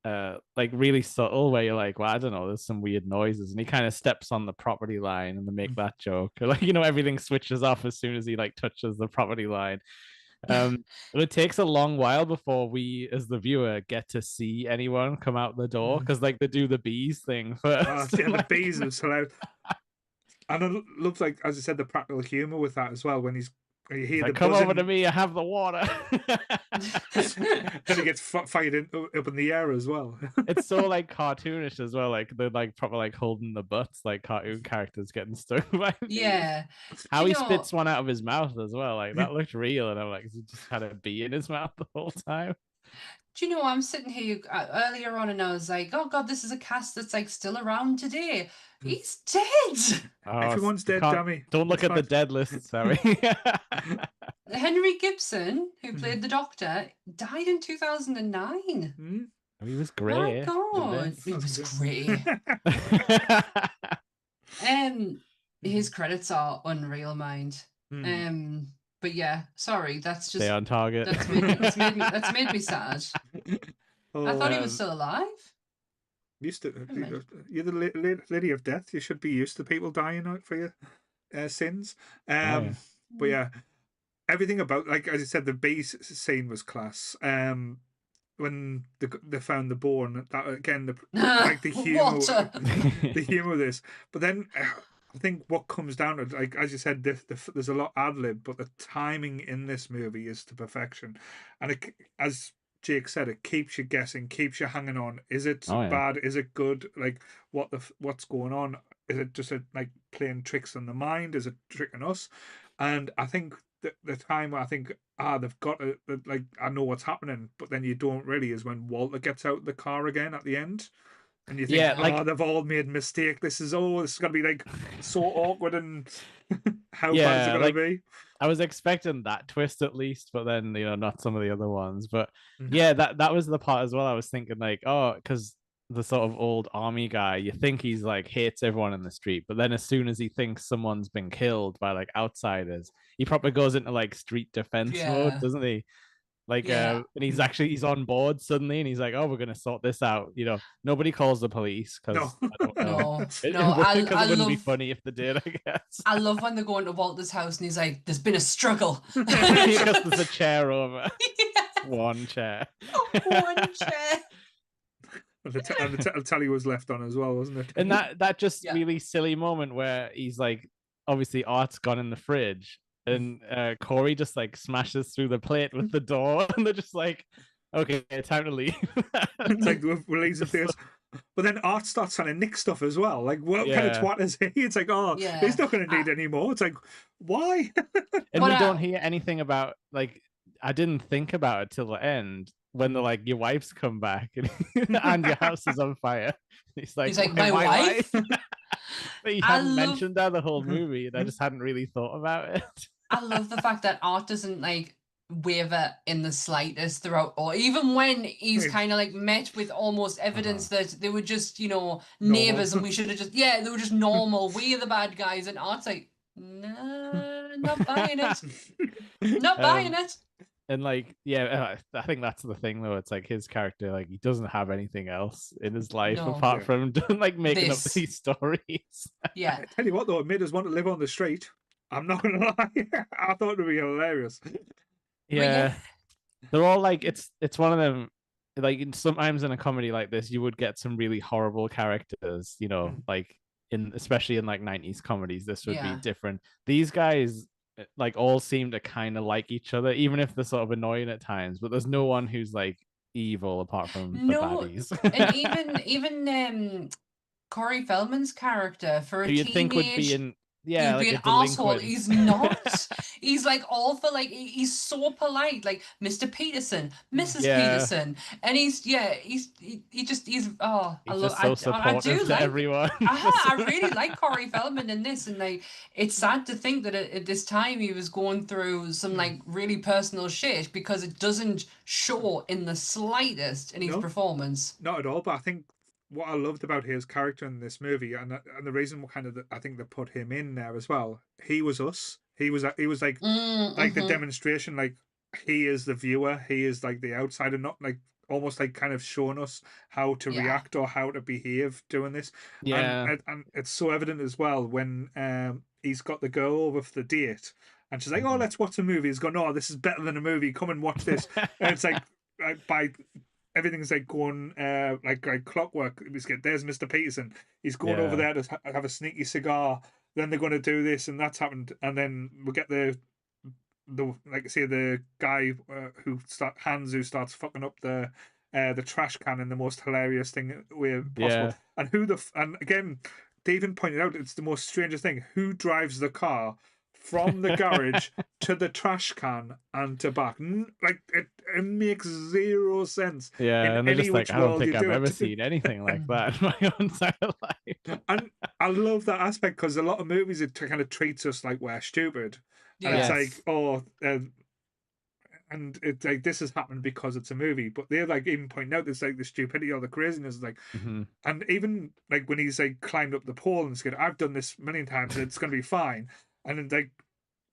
Like really subtle, where you're like, well, I don't know, there's some weird noises, and he kind of steps on the property line, and they make that joke, or like everything switches off as soon as he like touches the property line. But it takes a long while before we, as the viewer, get to see anyone come out the door, because like they do the bees thing first. The bees are hilarious. And it looks like, as I said, the practical humor with that as well. When you hear the come buzzing, over to me, I have the water. Then he gets fired up in the air as well. It's so like cartoonish as well, like they're like proper like holding the butts, like cartoon characters getting stung by yeah. How he spits one out of his mouth as well, like that looked real, and I'm like, he just had a bee in his mouth the whole time. Do you know, I'm sitting here earlier on and I was like, oh God, this is a cast that's like still around today. He's dead. Oh, everyone's dead, dummy. Don't look at the dead list, sorry. Henry Gibson, who played the Doctor, died in 2009. He was great. Oh my God, he was great. His credits are unreal, mind. But yeah, sorry, that's just stay on target. That's made me sad. I thought he was still alive. Used to, you're the lady of death. You should be used to people dying out for your sins. But yeah, everything about, like as I said, the base scene was class. When they found the bone, that again, the humor, the humor of this. But then I think what comes down to, like as you said, there's a lot ad lib, but the timing in this movie is to perfection, and as Jake said, it keeps you guessing, keeps you hanging on. Is it bad? Is it good? Like what's going on? Is it just like playing tricks on the mind? Is it tricking us? And I think the time where I think they've got to, like, I know what's happening, but then you don't really, is when Walter gets out the car again at the end. And you think, they've all made a mistake. This is going to be like so awkward, and how bad is it going to be? I was expecting that twist at least, but then not some of the other ones. But yeah, that was the part as well. I was thinking like, because the sort of old army guy, you think he's like hates everyone in the street, but then as soon as he thinks someone's been killed by like outsiders, he probably goes into like street defense mode, doesn't he? Like, and he's on board suddenly, and he's like, "Oh, we're gonna sort this out." Nobody calls the police because I don't know. Because it wouldn't be funny if they did, I guess. I love when they go into Walter's house and he's like, "There's been a struggle." Because there's a chair over. One chair. One chair. And the telly was left on as well, wasn't it? And that just really silly moment where he's like, obviously Art's gone in the fridge. And Corey just like smashes through the plate with the door, and they're just like, Okay, time to leave. It's like we're losing face. But then Art starts trying to nick stuff as well. Like, what kind of Yeah. twat is he? It's like, oh, Yeah. he's not going to need any more. It's like, why? And But, we don't hear anything about, like, I didn't think about it till the end when they're like, your wife's come back and your house is on fire. He's like, my wife? But he I hadn't love- mentioned that the whole movie, and I just hadn't really thought about it. I love the fact that Art doesn't like waver in the slightest throughout, or even when he's Right. kind of like met with almost evidence that they were just, Normal. neighbors and we should have just, they were just normal. We're the bad guys. And Art's like, nah, not buying it. Not buying it. And like, I think that's the thing though. It's like his character, like he doesn't have anything else in his life No. apart from like making up This. these stories. Yeah. I tell you what, though, it made us want to live on the street. I'm not going to lie. I thought it would be hilarious. Yeah. They're all like, it's one of them, like sometimes in a comedy like this, you would get some really horrible characters, like especially in like 90s comedies, this would be different. These guys like all seem to kind of like each other, even if they're sort of annoying at times, but there's no one who's like evil apart from the baddies. And even Corey Feldman's character for a who you'd think would be teenage, he'd be like an a asshole. delinquent. He's not. He's like awful. Like he's so polite. Like Mr. Peterson, Mrs. Peterson, and he's oh, I love. Just so supportive to everyone. I really like Corey Feldman in this, and like it's sad to think that at this time he was going through some like really personal shit because it doesn't show in the slightest in his performance. Not at all. But I think what I loved about his character in this movie, and the reason I think they put him in there as well, he was us. He was like the demonstration. Like he is the viewer. He is like the outsider, not like almost like kind of showing us how to react or how to behave doing this. Yeah, and it's so evident as well when he's got the girl over for the date, and she's like, "Oh, let's watch a movie." He's going, "No, this is better than a movie. Come and watch this." And it's like by everything's like going like clockwork. There's Mr. Peterson. He's going over there to have a sneaky cigar. Then they're going to do this, and that's happened. And then we get the like I say the guy who starts fucking up the trash can in the most hilarious thing way possible. And and again, David pointed out it's the most strangest thing. Who drives the car from the garage to the trash can and to back? Like it makes zero sense. Yeah, and they're just like, I don't think I've ever seen anything like that in my entire life. And I love that aspect because a lot of movies it kind of treats us like we're stupid. And it's like, and it's like this has happened because it's a movie, but they're like even pointing out this like the stupidity or the craziness, like, and even like when he's like climbed up the pole and said, "I've done this many times, it's gonna be fine," and then like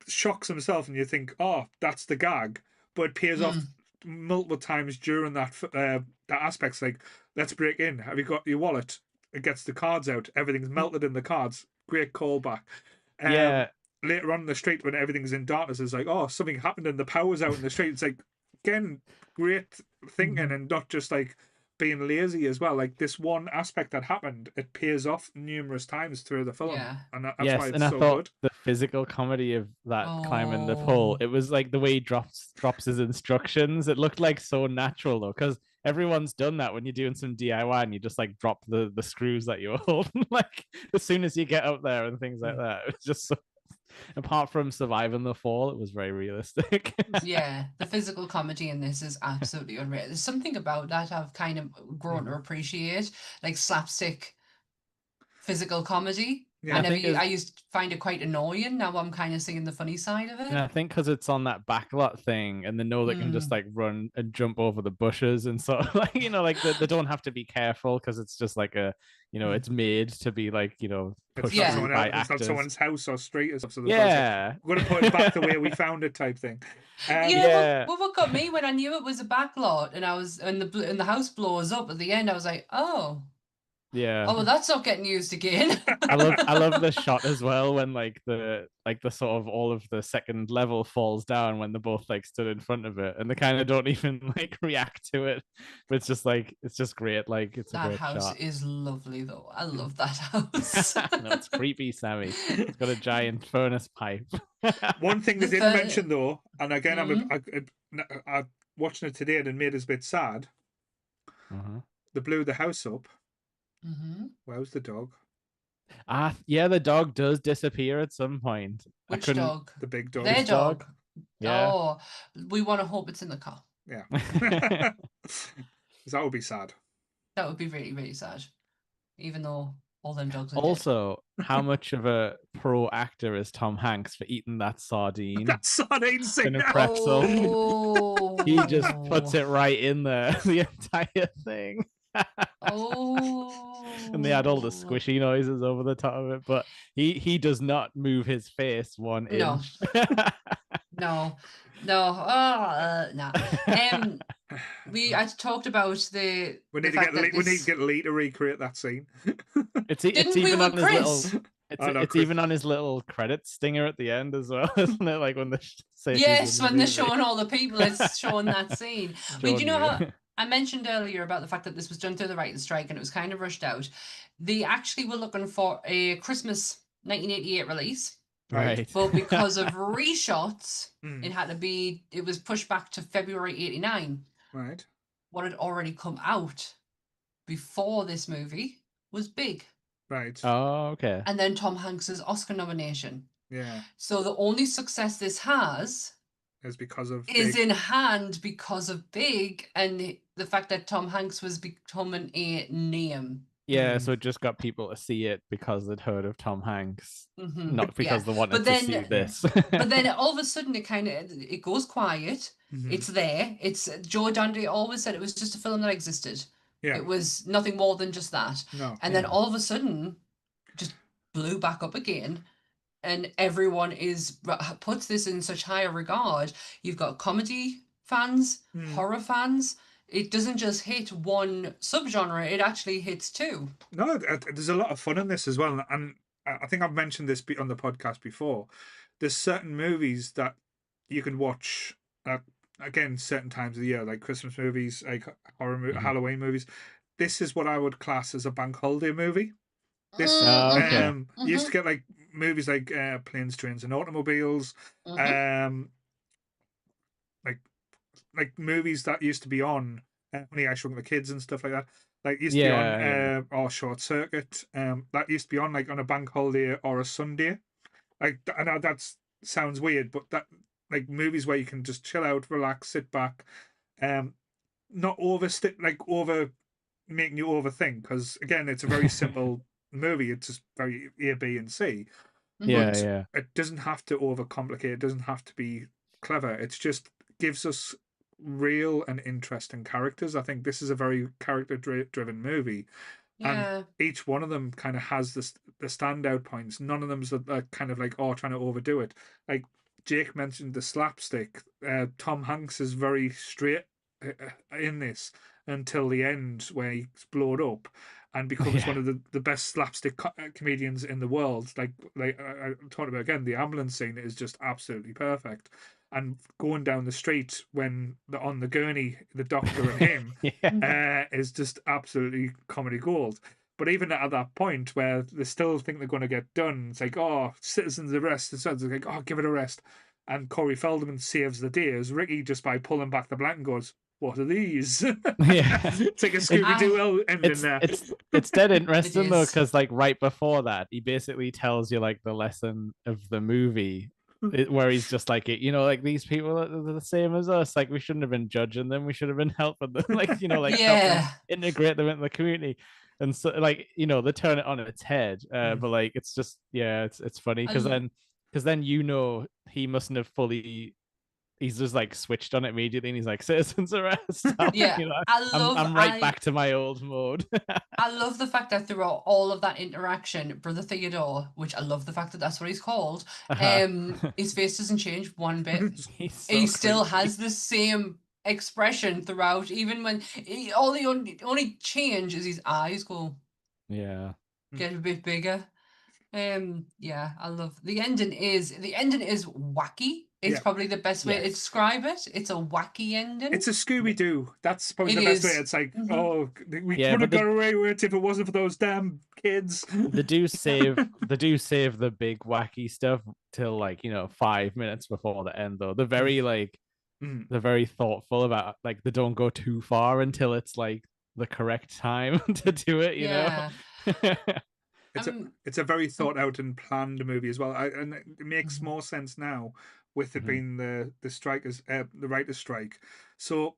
shocks himself, and you think, "Oh, that's the gag," but it pays off multiple times during that aspect's like, "Let's break in. Have you got your wallet?" It gets the cards out. Everything's melted in the cards. Great callback. Later on in the street when everything's in darkness, it's like, oh, something happened and the power's out in the street. It's like, again, great thinking and not just like being lazy as well. Like this one aspect that happened, it pays off numerous times through the film. And that's why it's so good. The physical comedy of that climbing the pole, it was like the way he drops his instructions. It looked like so natural though, because everyone's done that when you're doing some DIY and you just like drop the screws that you're holding like as soon as you get up there and things like that. It was just so, apart from surviving the fall, it was very realistic. The physical comedy in this is absolutely unreal. There's something about that I've kind of grown to appreciate, like slapstick physical comedy. I used to find it quite annoying. Now I'm kind of seeing the funny side of it. And I think because it's on that backlot thing, and they know they can just like run and jump over the bushes and sort of like like they don't have to be careful because it's just like a it's made to be like pushed through by actors. It's not someone's house or street or something. We're gonna put it back the way we found it type thing. What got me when I knew it was a backlot and the house blows up at the end, I was like, oh. Yeah. Oh, well, that's not getting used again. I love the shot as well when like the sort of all of the second level falls down when they're both like stood in front of it and they kind of don't even like react to it. But it's just great. Like it's a great shot. That house is lovely though. I love that house. No, it's creepy, Sammy. It's got a giant furnace pipe. One thing they didn't mention though, and again, watching it today and it made us a bit sad. They blew the house up. Where's the dog? Yeah, the dog does disappear at some point. Which dog? The big dog. Their dog. Yeah. Oh, we want to hope it's in the car. Yeah. That would be sad. That would be really, really sad. Even though all them dogs are also, how much of a pro actor is Tom Hanks for eating that sardine? That sardine in a pretzel. Oh. He just puts it right in there, the entire thing. And they had all the squishy noises over the top of it, but he does not move his face 1 inch. No. I talked about the. We need to get Lee to recreate that scene. It's even on his little. It's even on his little credit stinger at the end as well, isn't it? Like when when they're showing all the people, it's showing that scene. But do you know how I mentioned earlier about the fact that this was done through the writer's strike and it was kind of rushed out? They actually were looking for a Christmas 1988 release. Right. But because of reshots, it was pushed back to February 89. Right. What had already come out before this movie was Big. Right. Oh, okay. And then Tom Hanks's Oscar nomination. Yeah. So the only success this has is in hand because of Big and the fact that Tom Hanks was becoming a name. Yeah, so it just got people to see it because they'd heard of Tom Hanks, not because they wanted to see this. But then all of a sudden it goes quiet. It's there. Joe Dante always said it was just a film that existed. Yeah. It was nothing more than just that. No. And then all of a sudden, just blew back up again. And everyone puts this in such higher regard. You've got comedy fans, horror fans. It doesn't just hit one subgenre, it actually hits two. No, there's a lot of fun in this as well. And I think I've mentioned this on the podcast before. There's certain movies that you can watch again, certain times of the year, like Christmas movies, like horror Halloween movies. This is what I would class as a bank holiday movie. This you used to get like movies like Planes, Trains, and Automobiles, like movies that used to be on Honey, I Shrunk the Kids and stuff like that. Like used to be on or Short Circuit. That used to be on like on a bank holiday or a Sunday. Like I know that sounds weird, but that like movies where you can just chill out, relax, sit back, not over making you overthink. Because again, it's a very simple movie. It's just very A, B, and C. Yeah. It doesn't have to overcomplicate. It doesn't have to be clever. It's just gives us real and interesting characters. I think this is a very character-driven movie. Yeah. And each one of them kind of has the standout points. None of them's kind of like, trying to overdo it. Like Jake mentioned the slapstick. Tom Hanks is very straight in this until the end where he's blown up and becomes one of the best slapstick comedians in the world. Like I talked about again, the ambulance scene is just absolutely perfect. And going down the street when they're on the gurney, the doctor and him is just absolutely comedy gold. But even at that point where they still think they're going to get done, it's like, citizens arrest. It's like, give it a rest. And Corey Feldman saves the day as Ricky just by pulling back the blanket and goes, what are these? It's like a Scooby-Doo ending there. It's dead interesting though, because like right before that, he basically tells you like the lesson of the movie. Where he's just like, like these people are the same as us. Like we shouldn't have been judging them. We should have been helping them. Like help them integrate them into the community. And so like they turn it on its head. But like it's just it's funny because then he mustn't have fully. He's just like switched on it immediately, and he's like, "Citizens arrest!" I'm right back to my old mode. I love the fact that throughout all of that interaction, Brother Theodore, which I love the fact that that's what he's called, his face doesn't change one bit. He still has the same expression throughout, even when the only change is his eyes go get a bit bigger. I love the ending is wacky. It's probably the best way to describe it. It's a wacky ending. It's a Scooby-Doo. That's probably the best way. It's like, we could have got away with it if it wasn't for those damn kids. They do save the big wacky stuff till 5 minutes before the end though. They're very they're very thoughtful about, like, they don't go too far until it's like the correct time to do it, you know. It's a very thought out and planned movie as well, and it makes more sense now with it being the strikers, the writers' strike. So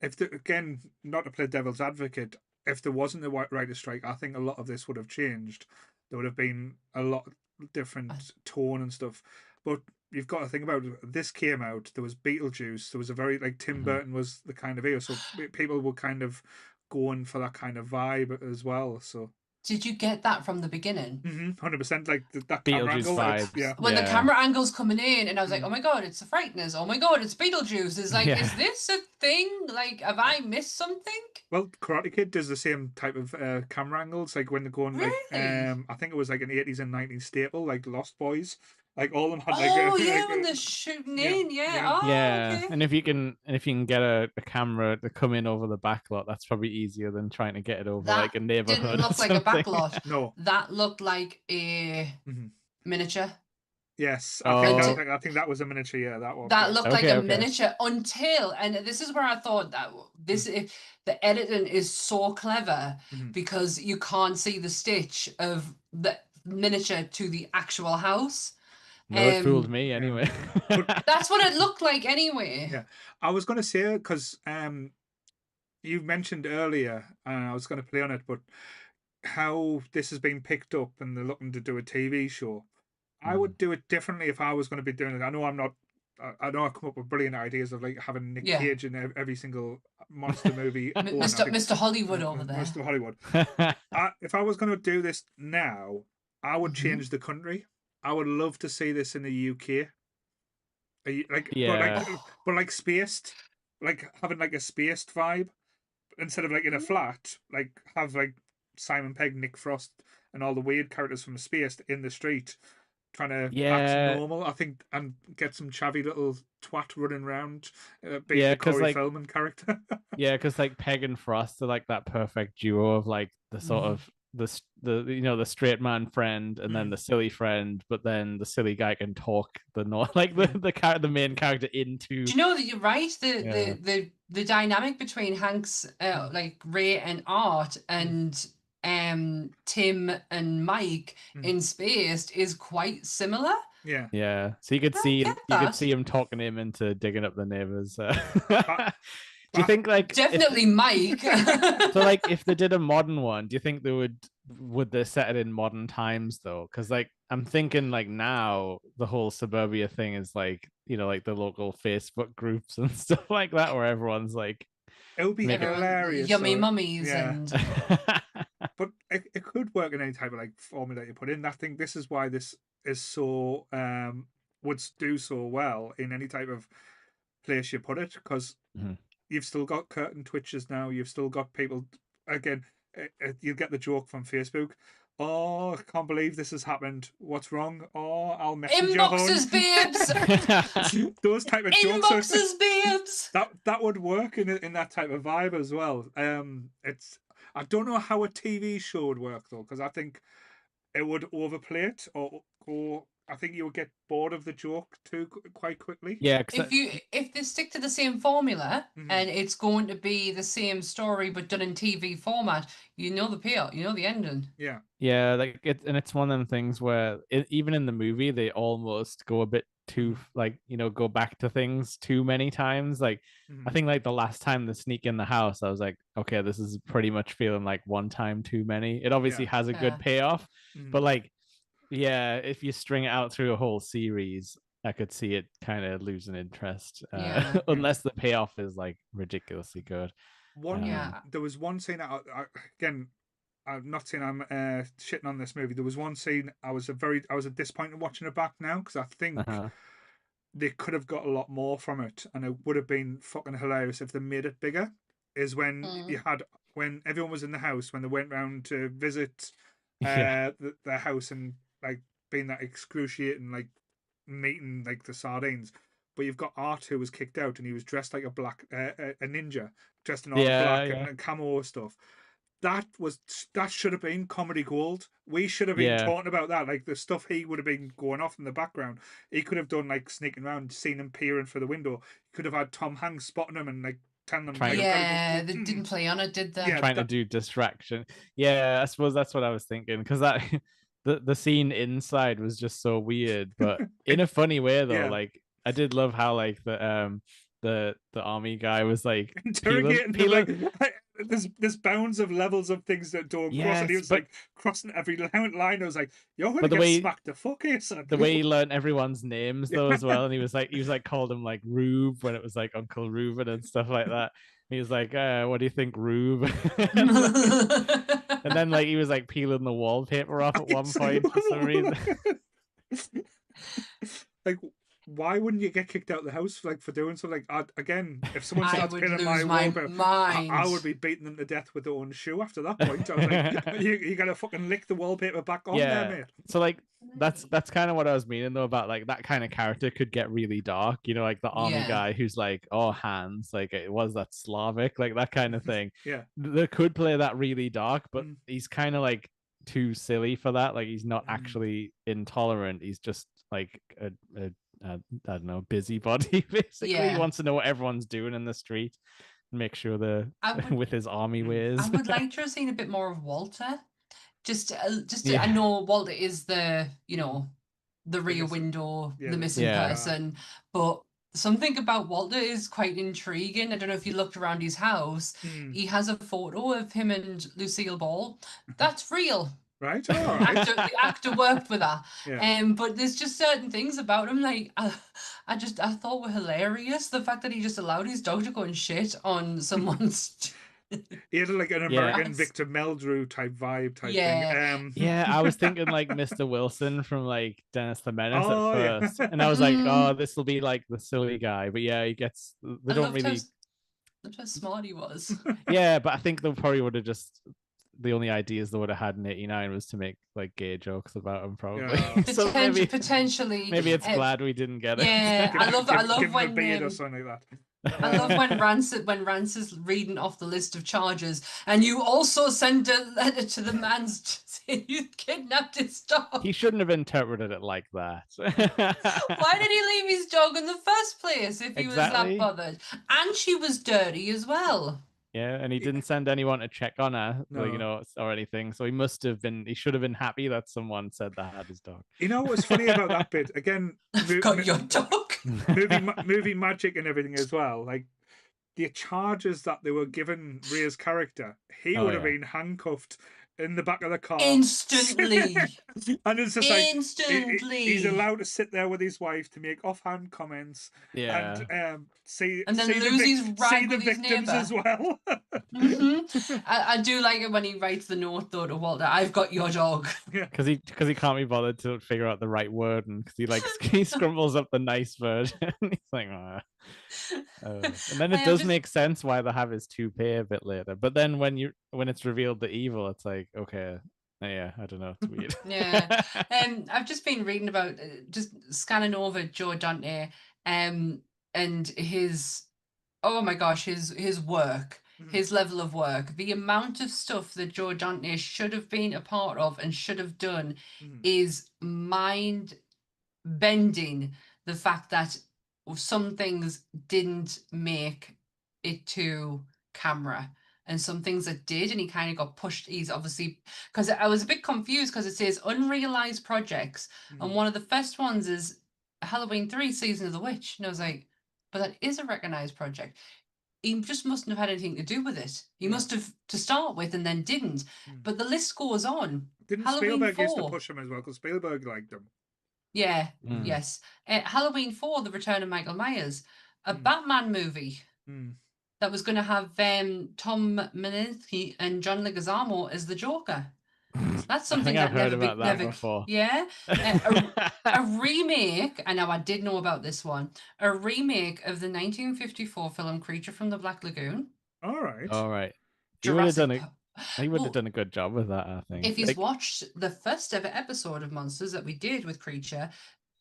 if again, not to play devil's advocate, if there wasn't a writers' strike, I think a lot of this would have changed. There would have been a lot different tone and stuff. But you've got to think about it. This came out. There was Beetlejuice. There was a very like Tim Burton was the kind of hero, so people were kind of going for that kind of vibe as well. So. Did you get that from the beginning? 100%, like that camera Beetlejuice angle. vibes. Yeah. When the camera angle's coming in, and I was like, oh my god, it's the Frighteners. Oh my god, it's Beetlejuice. It's like, is this a thing? Like, have I missed something? Well, Karate Kid does the same type of camera angles, like when they're going like, I think it was like an 80s and 90s staple, like Lost Boys. Like all of them had like when they're shooting in, okay. And if you can get a camera to come in over the backlot, that's probably easier than trying to get it over like a neighborhood. Didn't look like a backlot. No, that looked like a miniature. Yes, I think that was a miniature. Yeah, that one. That looked like a miniature until, and this is where I thought that the editing is so clever because you can't see the stitch of the miniature to the actual house. No, it fooled me anyway. That's what it looked like anyway. Yeah, I was going to say, because you mentioned earlier, and I was going to play on it, but how this has been picked up and they're looking to do a TV show. I would do it differently if I was going to be doing it. I know I'm not. I know I come up with brilliant ideas of like having Nick Cage in every single monster movie. Mr. Hollywood over there. Mr. Hollywood. If I was going to do this now, I would change the country. I would love to see this in the UK. But like spaced, like having like a spaced vibe instead of like in a flat. Like have like Simon Pegg, Nick Frost, and all the weird characters from Spaced in the street, trying to act normal. I think, and get some chavvy little twat running around, being the Corey Feldman character. Because like Pegg and Frost are like that perfect duo of like the sort of the straight man friend and then the silly friend, but then the silly guy can talk the main character into. Do you know that you're right? The dynamic between Hank's like Ray and Art and Tim and Mike in Spaced is quite similar. Yeah. So you could see him talking him into digging up the neighbors. Do you think like definitely Mike? So like if they did a modern one, do you think they would they set it in modern times though? Because like I'm thinking like now the whole suburbia thing is like, you know, like the local Facebook groups and stuff like that where everyone's like, it would be hilarious. Yummy mummies and but it could work in any type of like formula you put in. I think this is why this is so would do so well in any type of place you put it, because you've still got curtain twitches now. You've still got people, again, you get the joke from Facebook. Oh, I can't believe this has happened. What's wrong? Oh, I'll message you. Inboxes, babes. Those type of jokes. Inboxes, babes. That would work in that type of vibe as well. I don't know how a TV show would work though, because I think it would overplay it, or I think you would get bored of the joke too quite quickly. Yeah, if they stick to the same formula and it's going to be the same story but done in TV format, you know the payout, you know the ending. Yeah, like it's one of them things where even in the movie they almost go a bit too like, you know, go back to things too many times. Like I think like the last time they sneak in the house, I was like, okay, this is pretty much feeling like one time too many. It obviously has a good payoff, but like, yeah, if you string it out through a whole series, I could see it kind of losing interest, unless the payoff is like ridiculously good. There was one scene. Again, I'm not saying I'm shitting on this movie. There was one scene I was disappointed watching it back now, because I think they could have got a lot more from it, and it would have been fucking hilarious if they made it bigger. Is when when everyone was in the house, when they went round to visit their house, and like being that excruciating, like meeting like the sardines. But you've got Art, who was kicked out, and he was dressed like a ninja, dressed in all black and camo stuff. that should have been comedy gold. We should have been talking about that, like the stuff he would have been going off in the background. He could have done like sneaking around, seen him peering for the window. He could have had Tom Hanks spotting him and like telling them. Yeah, they didn't play on it, did they? Yeah, trying to do distraction. Yeah, I suppose that's what I was thinking, because that the scene inside was just so weird, but in a funny way though. Yeah. Like I did love how like the army guy was like interrogating peeling. Like, there's bounds of levels of things that don't cross, and he was like crossing every line. I was like, "You're gonna get smacked the fuck here, son." The way he learned everyone's names though as well, and he was like called him like Rube when it was like Uncle Reuben and stuff like that. He was like, "What do you think, Rube?" And then like he was like peeling the wallpaper off at one point for some reason. Like, why wouldn't you get kicked out of the house for doing something? Like, again, if someone starts peeling my wallpaper, I would be beating them to death with their own shoe after that point. I was like, you gotta fucking lick the wallpaper back on there, mate. So like that's kind of what I was meaning though, about like that kind of character could get really dark, you know, like the army guy who's like, oh, hands, like it was that Slavic, like that kind of thing. Yeah, they could play that really dark, but he's kind of like too silly for that. Like he's not actually intolerant, he's just like a I don't know, busybody basically. He wants to know what everyone's doing in the street and make sure they're with his army ways. I would like to have seen a bit more of Walter. I know Walter is the, you know, the rear window, the missing person, but something about Walter is quite intriguing. I don't know if you looked around his house. He has a photo of him and Lucille Ball. That's real. Right. The actor worked with her. But there's just certain things about him, like I thought were hilarious. The fact that he just allowed his dog to go and shit on someone's. He had like an American Victor Meldrew type vibe thing. Yeah, I was thinking like Mr. Wilson from like Dennis the Menace at first, and I was like, oh, this will be like the silly guy. But yeah, he gets. They don't really. Look how smart he was. Yeah, but I think they probably would have just. The only ideas they would have had in '89 was to make like gay jokes about him, probably. So potentially, maybe it's glad we didn't get it. Yeah, I love when beard or something like that. I love when Rance's reading off the list of charges, and you also send a letter to the man saying you kidnapped his dog. He shouldn't have interpreted it like that. Why did he leave his dog in the first place if he was that bothered? And she was dirty as well. Yeah, and he didn't send anyone to check on her, like, you know, or anything. So he should have been happy that someone said that had his dog. You know what's funny about that bit? Again, got your dog. movie magic and everything as well. Like the charges that they were given Rhea's character, he would have been handcuffed in the back of the car instantly. And it's just instantly. Like he's allowed to sit there with his wife to make offhand comments and see the victims as well. I do like it when he writes the note though to Walter, I've got your dog. Because he can't be bothered to figure out the right word, and because he scrumbles up the nice version. He's like, and then it does make sense why they have his toupee a bit later. But then when it's revealed the evil, it's like, okay, yeah, I don't know, it's weird. I've just been reading about just scanning over Joe Dante and his his work, his level of work, the amount of stuff that Joe Dante should have been a part of and should have done is mind bending. The fact that some things didn't make it to camera and some things that did, and he kind of got pushed. He's obviously, because I was a bit confused because it says unrealized projects, and one of the first ones is Halloween 3 Season of the Witch, and I was like, but that is a recognized project. He just mustn't have had anything to do with it. He must have to start with and then didn't. But the list goes on. Didn't Halloween Spielberg 4. used to push him as well, because Spielberg liked him. Yeah, yes. Halloween 4, The Return of Michael Myers, a Batman movie that was going to have Tom Malinsky and John Leguizamo as the Joker. That's something that I've heard about that before. Yeah, a remake. I know I did know about this one. A remake of the 1954 film Creature from the Black Lagoon. All right. He would have done a good job with that, I think. If you've watched the first ever episode of Monsters that we did with Creature,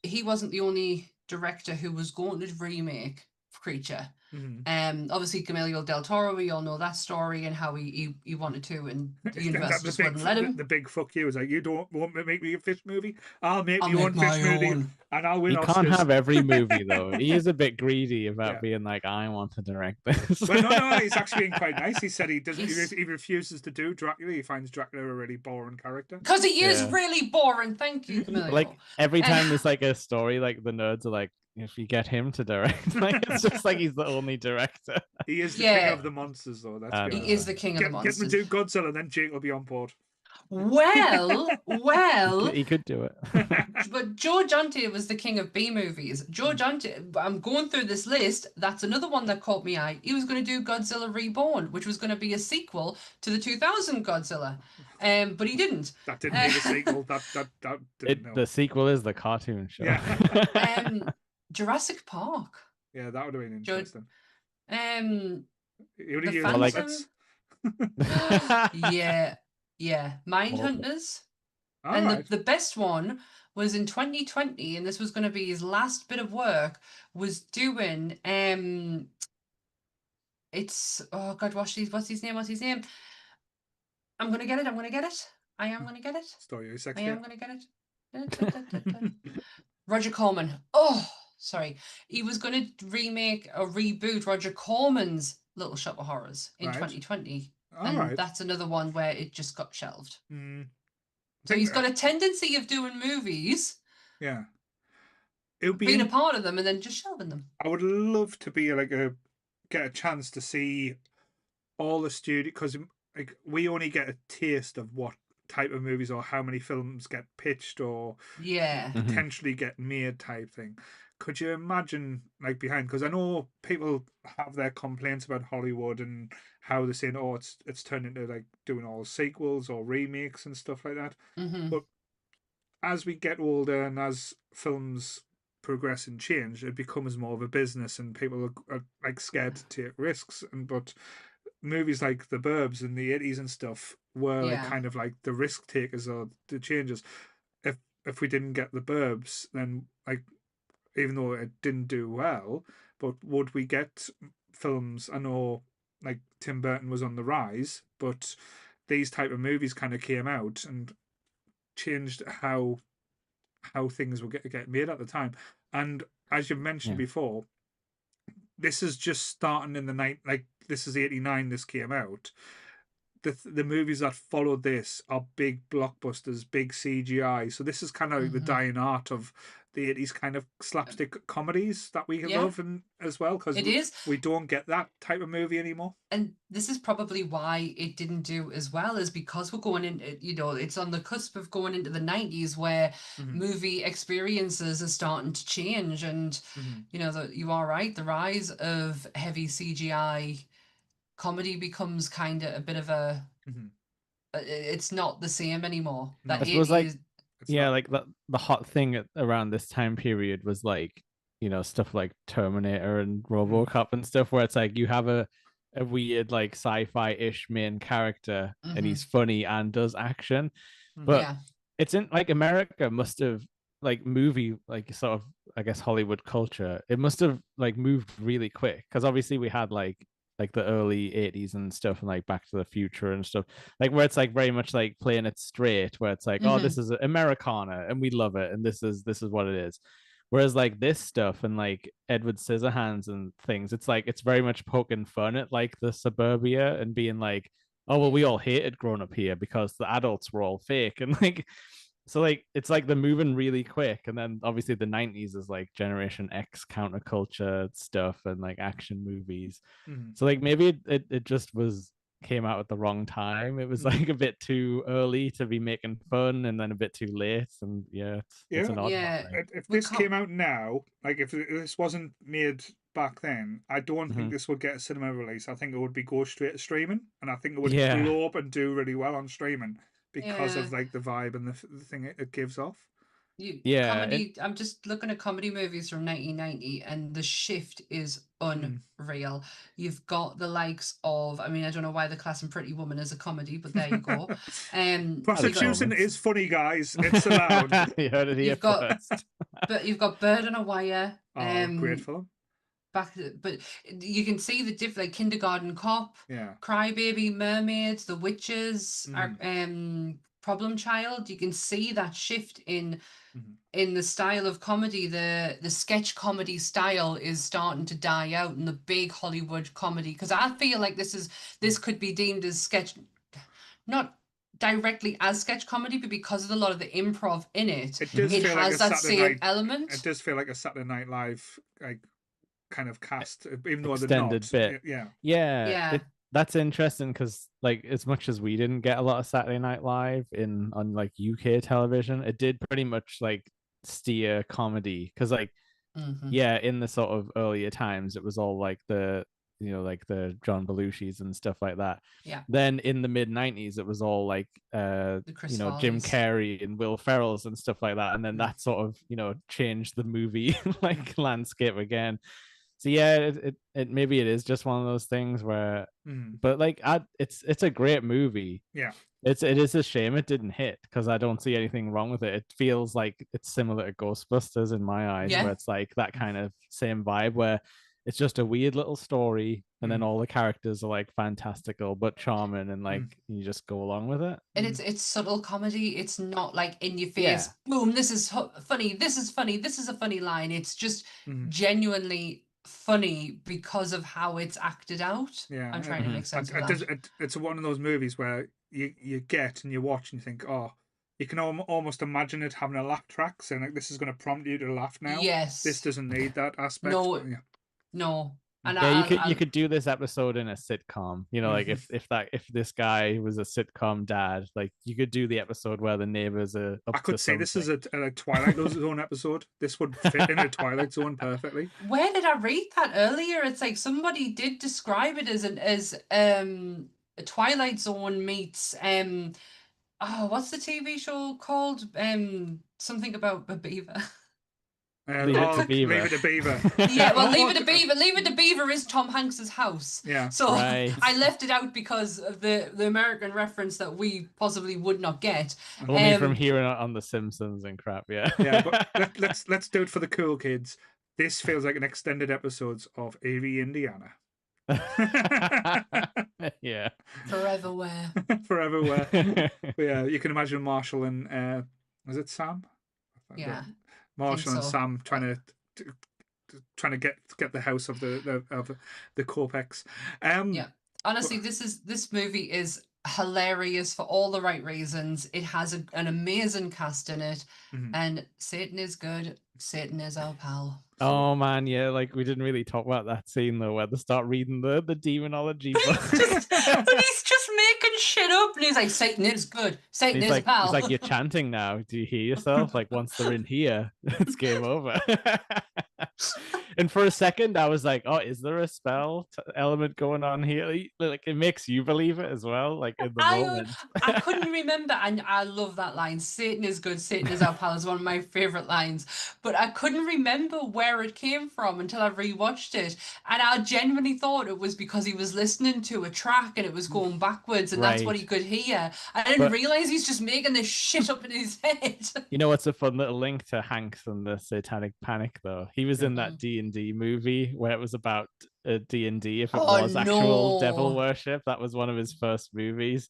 he wasn't the only director who was going to remake creature. Mm-hmm. Obviously Guillermo del Toro, we all know that story and how he wanted to, and the universe just wouldn't let him. The big fuck you is like, you won't make me a fish movie. I'll make I'll my make own my fish movie, own. and I'll win He Oscars. can't have every movie though. He is a bit greedy about Yeah. being like, I want to direct this. Well, no, he's actually been quite nice. He said he doesn't. He's- He refuses to do Dracula. He finds Dracula a really boring character. Because he is Yeah. really boring. Thank you, Camilo. Like every time there's like a story, like the nerds are like, if you get him to direct, like it's just like he's the only director. He is the Yeah. king of the monsters, though. That's I he know. is the king of the Get him monsters. to do Godzilla, and then Jake will be on board. Well, He could do it. but Joe Dante was the king of B movies. Joe Dante, I'm going through this list. That's another one that caught me eye. He was going to do Godzilla Reborn, which was going to be a sequel to the 2000 Godzilla, but he didn't. That didn't need a sequel. That didn't know. The sequel is the cartoon show. Yeah. Jurassic Park. Yeah, that would have been interesting. He would have The used Phantom. puppets. Yeah. Mindhunters. All And right. the best one was in 2020, and this was going to be his last bit of work, was doing it's oh god, what's his name? I'm gonna get it. I am gonna get it. Story of sex. I am gonna get it. Roger Corman. Oh, sorry. He was going to remake or reboot Roger Corman's Little Shop of Horrors in Right. 2020. All And right. that's another one where it just got shelved. Mm. So he's got a tendency of doing movies, Yeah. It would be. being a part of them, and then just shelving them. I would love to be get a chance to see all the studio, because like we only get a taste of what type of movies or how many films get pitched or Yeah. potentially get made type thing. Could you imagine like behind? Because I know people have their complaints about Hollywood and how they're saying, oh, it's turned into like doing all sequels or remakes and stuff like that. Mm-hmm. But as we get older and as films progress and change, it becomes more of a business, and people are like scared to take risks. But movies like The Burbs in the 80s and stuff were like Yeah. kind of like the risk takers or the changes. If we didn't get The Burbs, then like, even though it didn't do well, but would we get films? I know like Tim Burton was on the rise, but these type of movies kind of came out and changed how things were getting made at the time. And as you've mentioned before, this is just starting in the night. Like this is 89. This came out. The movies that followed this are big blockbusters, big CGI. So this is kind of like the dying art of the 80s kind of slapstick comedies that we love and as well, because we don't get that type of movie anymore. And this is probably why it didn't do as well, is because we're going in, it's on the cusp of going into the 90s where movie experiences are starting to change. And, you are right, the rise of heavy CGI comedy becomes kind of a bit of a it's not the same anymore. I suppose like the hot thing around this time period was like, stuff like Terminator and RoboCop and stuff, where it's like you have a weird like sci-fi-ish main character and he's funny and does action, but it's in like America must have like movie like sort of, I guess, Hollywood culture, it must have like moved really quick, because obviously we had like the early 80s and stuff, and like Back to the Future and stuff, like where it's like very much like playing it straight, where it's like, oh, this is Americana and we love it and this is what it is. Whereas like this stuff and like Edward Scissorhands and things, it's like it's very much poking fun at like the suburbia and being like, oh well, we all hated growing up here because the adults were all fake, and like, so like it's like they're moving really quick. And then obviously the 90s is like Generation X counterculture stuff and like action movies. So like maybe it just came out at the wrong time. It was like a bit too early to be making fun, and then a bit too late. And it's an odd one. If this came out now, like if this wasn't made back then, I don't think this would get a cinema release. I think it would go straight to streaming, and I think it would blow up and do really well on streaming because of like the vibe and the thing it gives off. Comedy. I'm just looking at comedy movies from 1990, and the shift is unreal. You've got the likes of, I mean, I don't know why they're classing Pretty Woman as a comedy, but there you go. Prostitution is funny, guys. It's allowed. You heard it here first. But you've got Bird on a Wire. Great film. but you can see the like Kindergarten Cop, Crybaby, Mermaids, The Witches, Problem Child. You can see that shift in the style of comedy. The sketch comedy style is starting to die out in the big Hollywood comedy, because I feel like this could be deemed as sketch, not directly as sketch comedy, but because of a lot of the improv in it, it does feel has like that same element. It does feel like a Saturday Night Live like kind of cast, even though extended they're not. bit. Yeah. That's interesting, because like as much as we didn't get a lot of Saturday Night Live on like UK television, it did pretty much like steer comedy, because like in the sort of earlier times it was all like the like the John Belushi's and stuff like that. Then in the mid 90s it was all like Jim Carrey and Will Ferrell's and stuff like that, and then that sort of changed the movie like landscape again. So it maybe it is just one of those things where but like it's a great movie. It is a shame it didn't hit, because I don't see anything wrong with it. It feels like it's similar to Ghostbusters in my eyes, where it's like that kind of same vibe, where it's just a weird little story, and then all the characters are like fantastical but charming, and like you just go along with it. And it's subtle comedy. It's not like in your face, boom, this is funny, this is funny, this is a funny line. It's just genuinely funny because of how it's acted out. I'm trying to make sense of that. It's one of those movies where you get and you watch and you think, oh, you can almost imagine it having a laugh track, saying like, this is going to prompt you to laugh now. This doesn't need that aspect. No. And you could do this episode in a sitcom, like if this guy was a sitcom dad, like you could do the episode where the neighbors are up. I could say this is a Twilight Zone episode. This would fit in a Twilight Zone perfectly. Where did I read that earlier? It's like somebody did describe it as a Twilight Zone meets what's the TV show called? Something about a beaver. Leave It to Beaver. Leave It to Beaver. Leave It to Beaver. Leave It to Beaver is Tom Hanks's house. So I left it out because of the American reference that we possibly would not get. Only from hearing it on The Simpsons and crap. But let's do it for the cool kids. This feels like an extended episode of Erie, Indiana. Forever where. Forever where. You can imagine Marshall and was it Sam? Marshall and Sam trying to get the house of the Corpex. Honestly, this movie is hilarious for all the right reasons. It has an amazing cast in it, and Satan is good. Satan is our pal. Oh man, like we didn't really talk about that scene though, where they start reading the demonology book. He's just making shit up, and he's like, Satan is good. Satan is like, a pal. He's like, you're chanting now. Do you hear yourself? Like once they're in here, it's game over. And for a second, I was like, "Oh, is there a spell element going on here?" Like it makes you believe it as well. Like in the moment, I couldn't remember, and I love that line. Satan is good. Satan is our pal is one of my favorite lines. But I couldn't remember where it came from until I rewatched it, and I genuinely thought it was because he was listening to a track and it was going backwards, and that's what he could hear. I didn't realize he's just making this shit up in his head. You know what's a fun little link to Hanks and the Satanic Panic though? He was in that D&D movie where it was about D&D. If it was actual devil worship, that was one of his first movies.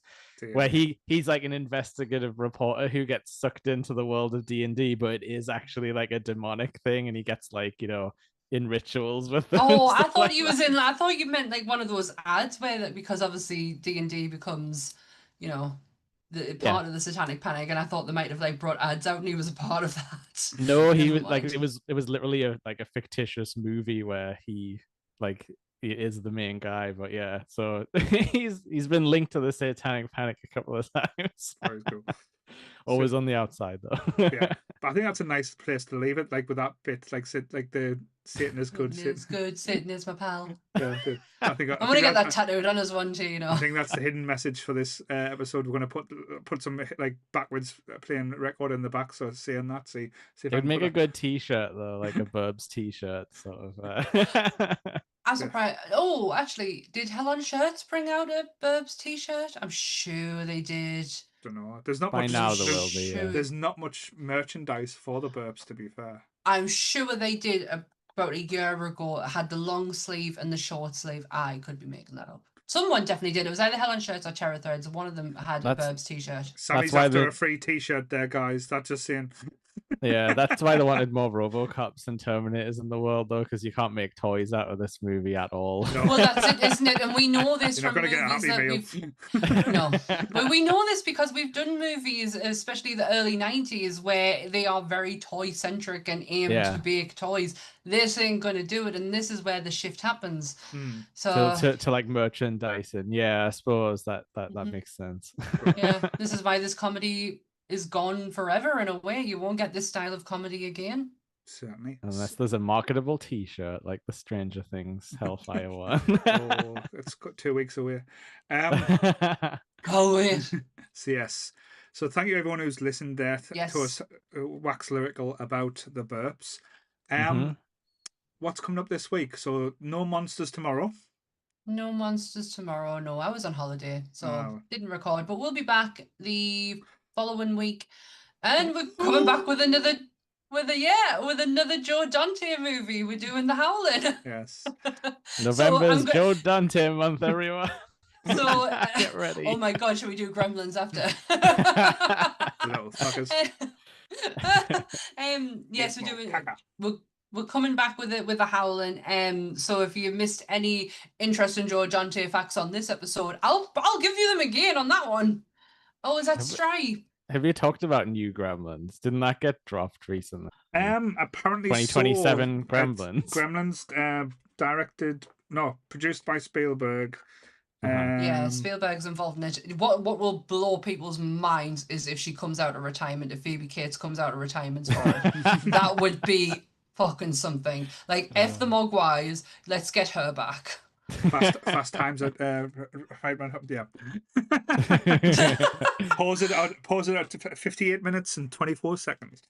Where he's like an investigative reporter who gets sucked into the world of D&D, but it is actually like a demonic thing, and he gets like in rituals with them. I thought he was in. I thought you meant like one of those ads where because obviously D&D becomes the part of the Satanic Panic, and I thought they might have like brought ads out and he was a part of that. No, he was like it was literally a fictitious movie where he is the main guy, but so he's been linked to the Satanic Panic a couple of times. Very cool. Always on the outside though. But I think that's a nice place to leave it, like with that bit, like the Satan is good. Satan is good. Satan is my pal. I think I'm gonna get that tattooed on us one too. I think that's the hidden message for this episode. We're gonna put some like backwards playing record in the back, so saying that. See if it would make a good T-shirt though, like a Burbs T-shirt sort of. I'm surprised. Oh, actually, did Hell on Shirts bring out a Burbs T-shirt? I'm sure they did. Don't know. There's not By much. Now there will be. There's not much merchandise for the Burbs, to be fair. I'm sure they did. about a year ago had the long sleeve and the short sleeve. I could be making that up. Someone definitely did. It was either Helen Shirts or Terror Threads. One of them had a Burbs t-shirt. Sammy's why after a free t-shirt there, guys. That's just saying. Yeah, that's why they wanted more RoboCops and Terminators in the world, though, because you can't make toys out of this movie at all. No. Well, that's it, isn't it? And we know this You're not from going to get a movies Happy that Meal. we've no, but we know this because we've done movies, especially the early 90s, where they are very toy centric and aimed to bake toys. This ain't going to do it, and this is where the shift happens. So to like merchandising, yeah, I suppose that makes sense. Yeah, this is why this comedy is gone forever in a way. You won't get this style of comedy again. Certainly. Unless there's a marketable t-shirt like the Stranger Things Hellfire one. Oh, it's got 2 weeks away. Oh, wait. So, yes. So thank you everyone who's listened there to us wax lyrical about the Burbs. What's coming up this week? So no monsters tomorrow. No monsters tomorrow. No, I was on holiday, so didn't record. But we'll be back the following week, and we're coming back with another Joe Dante movie. We're doing The Howling. Yes. November's Joe Dante month, everyone. So get ready. Oh my God, should we do Gremlins after? Little fuckers. Yes, we're doing. We're coming back with it with The Howling. So if you missed any interest in Joe Dante facts on this episode, I'll give you them again on that one. Oh, is that Stripe? Have you talked about new Gremlins? Didn't that get dropped recently? Apparently 2027 Gremlins. Gremlins, produced by Spielberg. Yeah, Spielberg's involved in it. What will blow people's minds is if she comes out of retirement, if Phoebe Cates comes out of retirement for it. That would be fucking something. Like, F the Mogwais, let's get her back. Fast times at yeah. Pause it out to 58 minutes and 24 seconds.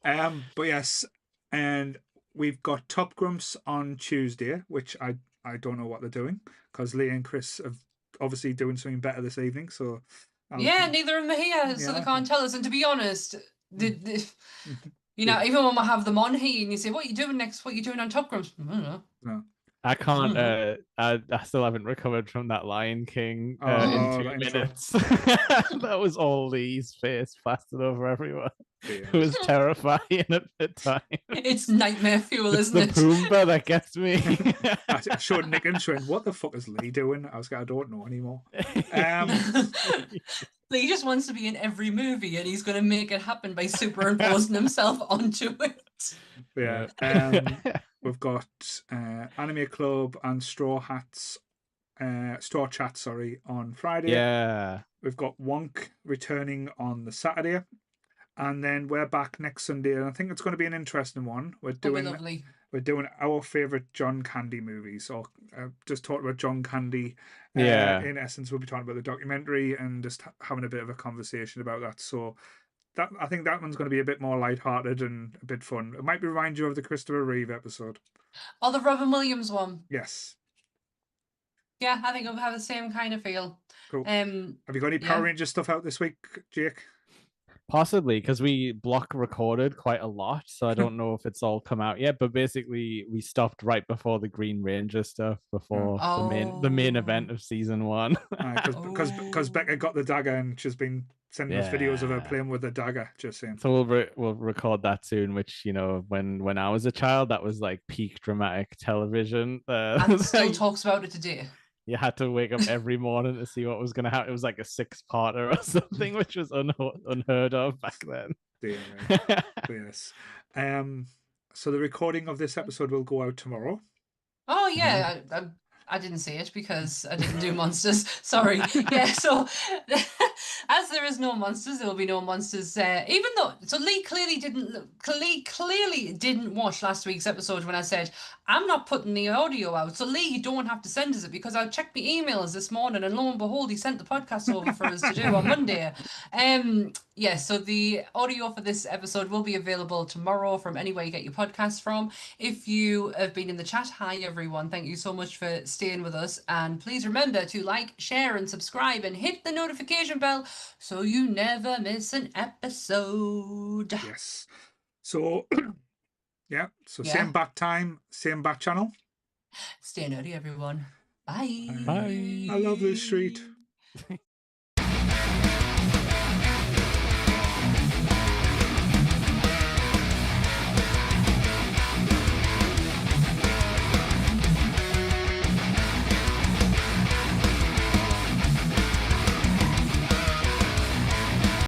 But yes, and we've got Top Grumps on Tuesday, which I don't know what they're doing, because Lee and Chris are obviously doing something better this evening. So neither of them are here, so they can't tell us. And to be honest, you know, even when we have them on here and you say, what are you doing next? What are you doing on Top Grumps? I don't know. No. I can't. I still haven't recovered from that Lion King in 2 minutes. That was all Lee's face plastered over everyone. Yeah. It was terrifying at the time. It's nightmare fuel, isn't it? It's the Pumbaa that gets me. I showed Nick and showing, what the fuck is Lee doing? I don't know anymore. Lee just wants to be in every movie, and he's going to make it happen by superimposing himself onto it. Yeah. We've got Anime Club and Straw Chats, on Friday. Yeah. We've got Wonk returning on the Saturday. And then we're back next Sunday, and I think it's going to be an interesting one. We're doing our favourite John Candy movies, or just talk about John Candy. In essence, we'll be talking about the documentary and just having a bit of a conversation about that. So I think that one's going to be a bit more lighthearted and a bit fun. It might remind you of the Christopher Reeve episode. Or the Robin Williams one. Yes. Yeah, I think it'll have the same kind of feel. Cool. Have you got any Power Rangers stuff out this week, Jake? Possibly, because we block recorded quite a lot, so I don't know if it's all come out yet. But basically, we stopped right before the Green Ranger stuff, before the main event of season 1. Because Becca got the dagger and she's been sending us videos of her playing with the dagger. Just saying. So we'll record that soon. Which, you know, when I was a child, that was like peak dramatic television. And still talks about it today. You had to wake up every morning to see what was going to happen. It was like a 6-parter or something, which was unheard of back then. Yes. So the recording of this episode will go out tomorrow. Oh yeah, I didn't see it because I didn't do monsters. Sorry. Yeah, so as there is no monsters, there will be no monsters. Even though, so Lee clearly didn't watch last week's episode when I said I'm not putting the audio out. So Lee, you don't have to send us it, because I checked my emails this morning and lo and behold, he sent the podcast over for us to do on Monday. Yeah, so the audio for this episode will be available tomorrow from anywhere you get your podcasts from. If you have been in the chat, hi everyone. Thank you so much for staying with us. And please remember to like, share and subscribe and hit the notification bell so you never miss an episode. Yes. So Yeah. So Yeah. same bat time, same bat channel. Stay nerdy, everyone. Bye. Bye. I love this street.